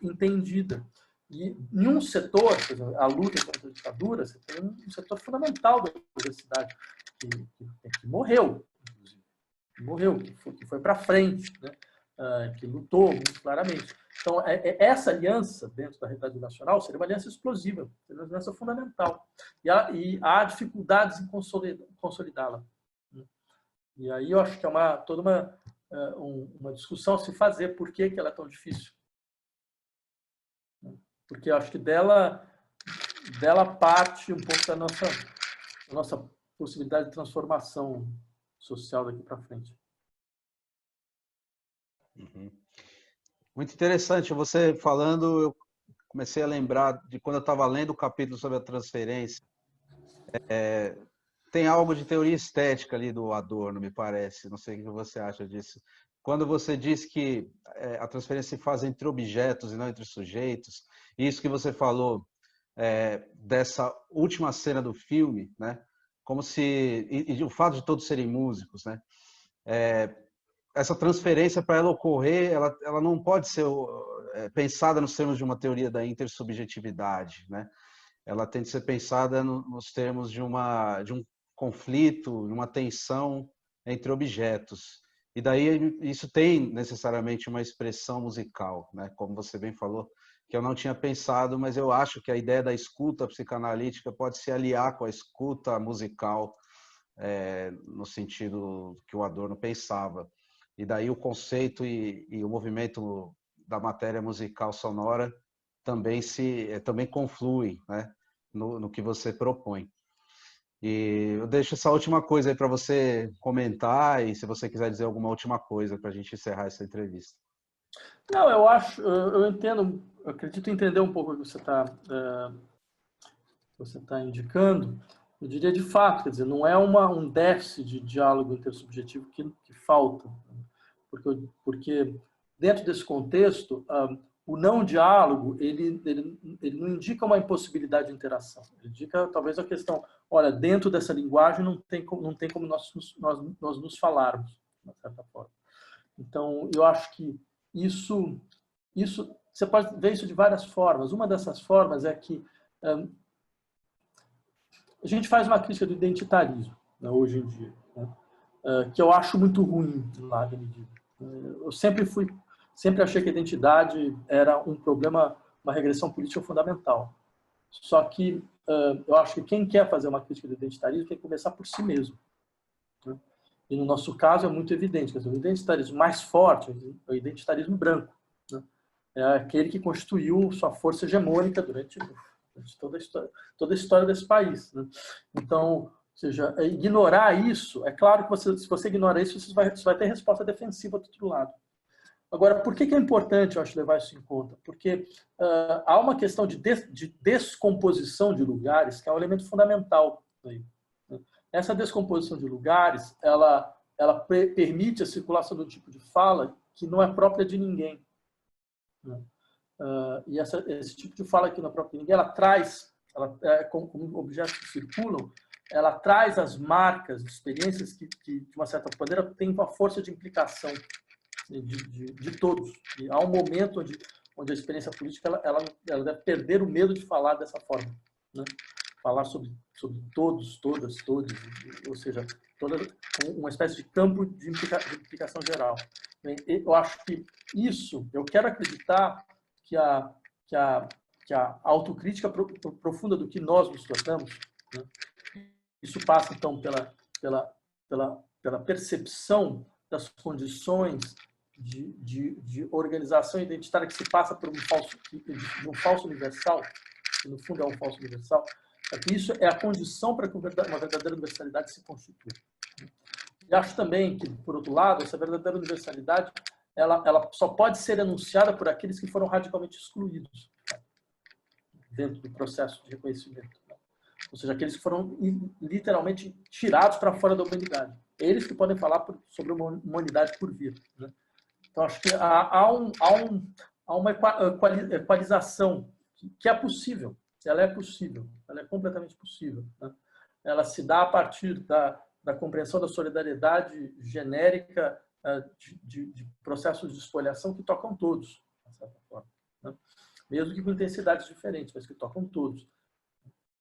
entendida. E em um setor, por exemplo, a luta contra a ditadura, você tem um setor fundamental da universidade que morreu, que foi para frente, né? Que lutou muito claramente. Então, essa aliança dentro da realidade nacional seria uma aliança explosiva, seria uma aliança fundamental. E há dificuldades em consolidá-la. E aí eu acho que é toda uma discussão a se fazer por que ela é tão difícil. Porque eu acho que dela parte um pouco da nossa possibilidade de transformação social daqui para frente. Uhum. Muito interessante. Você falando, eu comecei a lembrar de quando eu estava lendo o capítulo sobre a transferência. Tem algo de teoria estética ali do Adorno, me parece. Não sei o que você acha disso. Quando você diz que a transferência se faz entre objetos e não entre sujeitos, isso que você falou dessa última cena do filme, né? Como se e o fato de todos serem músicos, né? Essa transferência, para ela ocorrer, ela não pode ser pensada nos termos de uma teoria da intersubjetividade, né? Ela tem que ser pensada nos termos de um conflito, de uma tensão entre objetos. E daí isso tem necessariamente uma expressão musical, né? Como você bem falou, que eu não tinha pensado, mas eu acho que a ideia da escuta psicanalítica pode se aliar com a escuta musical, no sentido que o Adorno pensava. E daí o conceito e o movimento da matéria musical sonora também confluem, né, no que você propõe. E eu deixo essa última coisa aí para você comentar e se você quiser dizer alguma última coisa para a gente encerrar essa entrevista. Não, eu entendo, eu acredito entender um pouco o que você está indicando. Eu diria de fato, quer dizer, não é um déficit de diálogo intersubjetivo que falta, porque dentro desse contexto, o não diálogo ele não indica uma impossibilidade de interação, ele indica talvez a questão, olha, dentro dessa linguagem não tem como nós nos falarmos, de uma certa forma. Então, eu acho que isso você pode ver isso de várias formas. Uma dessas formas é que a gente faz uma crítica do identitarismo, né, hoje em dia, né, que eu acho muito ruim, em larga medida. Eu sempre achei que a identidade era um problema, uma regressão política fundamental. Só que eu acho que quem quer fazer uma crítica do identitarismo tem que começar por si mesmo. Né? E no nosso caso é muito evidente, quer dizer, o identitarismo mais forte é o identitarismo branco. Né? É aquele que constituiu sua força hegemônica durante toda a história desse país. Né? Então, seja, ignorar isso, é claro que se você ignora isso, você vai ter resposta defensiva do outro lado. Agora, por que é importante, eu acho, levar isso em conta? Porque há uma questão de descomposição de lugares que é um elemento fundamental aí. Essa descomposição de lugares, ela permite a circulação do tipo de fala que não é própria de ninguém. E esse tipo de fala que não é própria de ninguém, ela traz, como objetos que circulam, ela traz as marcas, experiências que de uma certa maneira, têm uma força de implicação de todos. E há um momento onde a experiência política ela deve perder o medo de falar dessa forma, né? Falar sobre todos, todas, todos, ou seja, uma espécie de campo de implicação geral. Eu acho que isso, eu quero acreditar que a autocrítica profunda do que nós nos tornamos, né? Isso passa, então, pela percepção das condições de organização identitária que se passa por um falso universal, que no fundo é um falso universal. Isso é a condição para que uma verdadeira universalidade se constitua. E acho também que, por outro lado, essa verdadeira universalidade ela só pode ser enunciada por aqueles que foram radicalmente excluídos dentro do processo de reconhecimento. Ou seja, aqueles que foram literalmente tirados para fora da humanidade. Eles que podem falar sobre uma humanidade por vir, né? Então, acho que há uma equalização que é possível. Ela é possível. Ela é completamente possível, né? Ela se dá a partir da compreensão da solidariedade genérica de processos de espoliação que tocam todos, de certa forma, né? Mesmo que com intensidades diferentes, mas que tocam todos.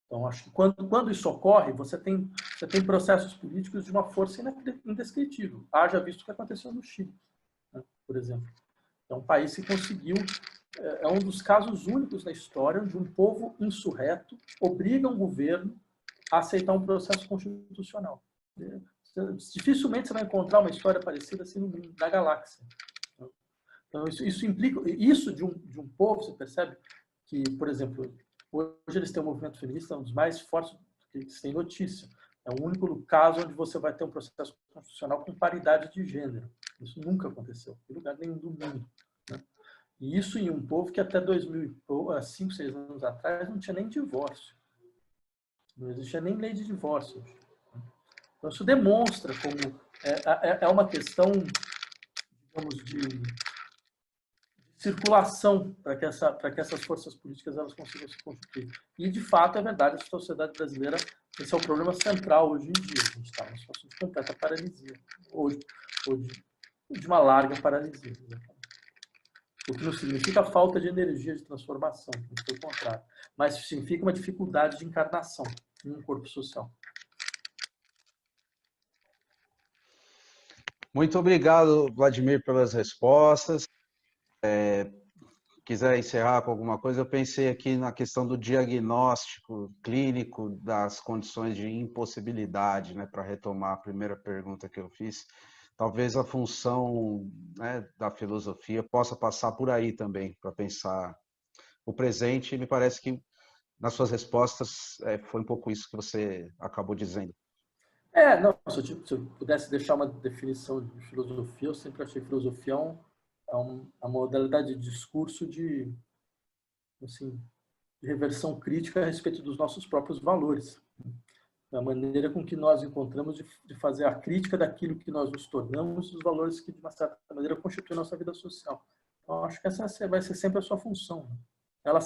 Então, acho que quando isso ocorre, você tem processos políticos de uma força indescritível. Haja visto o que aconteceu no Chile, né, por exemplo. É um país que conseguiu, é um dos casos únicos na história onde um povo insurreto obriga um governo a aceitar um processo constitucional. Dificilmente você vai encontrar uma história parecida assim na galáxia. Então, isso implica, isso de um povo, você percebe que, por exemplo, hoje eles têm um movimento feminista, um dos mais fortes que se tem notícia. É o único caso onde você vai ter um processo constitucional com paridade de gênero. Isso nunca aconteceu em lugar nenhum do mundo, né? E isso em um povo que até 5, 6 anos atrás não tinha nem divórcio. Não existia nem lei de divórcio. Então isso demonstra como é uma questão, digamos, de circulação para que essas forças políticas elas consigam se constituir. E, de fato, é verdade, a sociedade brasileira, esse é o problema central hoje em dia. A gente está numa situação de completa paralisia, ou de uma larga paralisia. O que não significa falta de energia de transformação, pelo contrário, mas significa uma dificuldade de encarnação em um corpo social. Muito obrigado, Vladimir, pelas respostas. Quiser encerrar com alguma coisa, eu pensei aqui na questão do diagnóstico clínico das condições de impossibilidade, né, para retomar a primeira pergunta que eu fiz. Talvez a função, né, da filosofia possa passar por aí também, para pensar o presente, e me parece que nas suas respostas foi um pouco isso que você acabou dizendo. Não, se eu pudesse deixar uma definição de filosofia, eu sempre achei que filosofia é uma modalidade de discurso de reversão crítica a respeito dos nossos próprios valores. Da maneira com que nós encontramos de fazer a crítica daquilo que nós nos tornamos, dos valores que, de uma certa maneira, constituem nossa vida social. Então, acho que essa vai ser sempre a sua função, né? Ela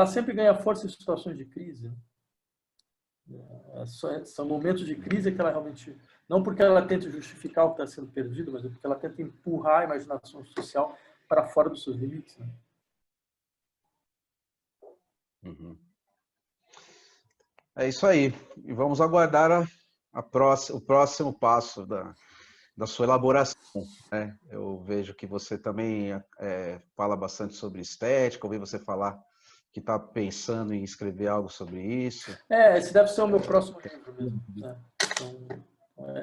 sempre ganha força em situações de crise, né? São momentos de crise que ela realmente... Não porque ela tenta justificar o que está sendo perdido, mas é porque ela tenta empurrar a imaginação social para fora dos seus limites, né? Uhum. É isso aí. E vamos aguardar o próximo passo da sua elaboração, né? Eu vejo que você também fala bastante sobre estética, ouvi você falar que está pensando em escrever algo sobre isso. Esse deve ser o meu próximo livro mesmo, né? Então,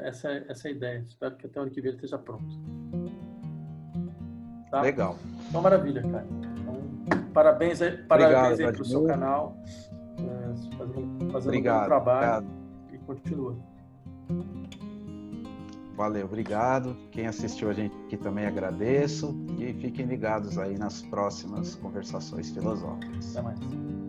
essa é a ideia. Espero que até o ano que vem ele esteja pronto. Tá? Legal. Então, maravilha, cara. Então, parabéns aí pelo seu canal, fazendo um bom trabalho. Obrigado. E continua. Valeu, obrigado. Quem assistiu a gente aqui também agradeço. E fiquem ligados aí nas próximas conversações filosóficas. Até mais.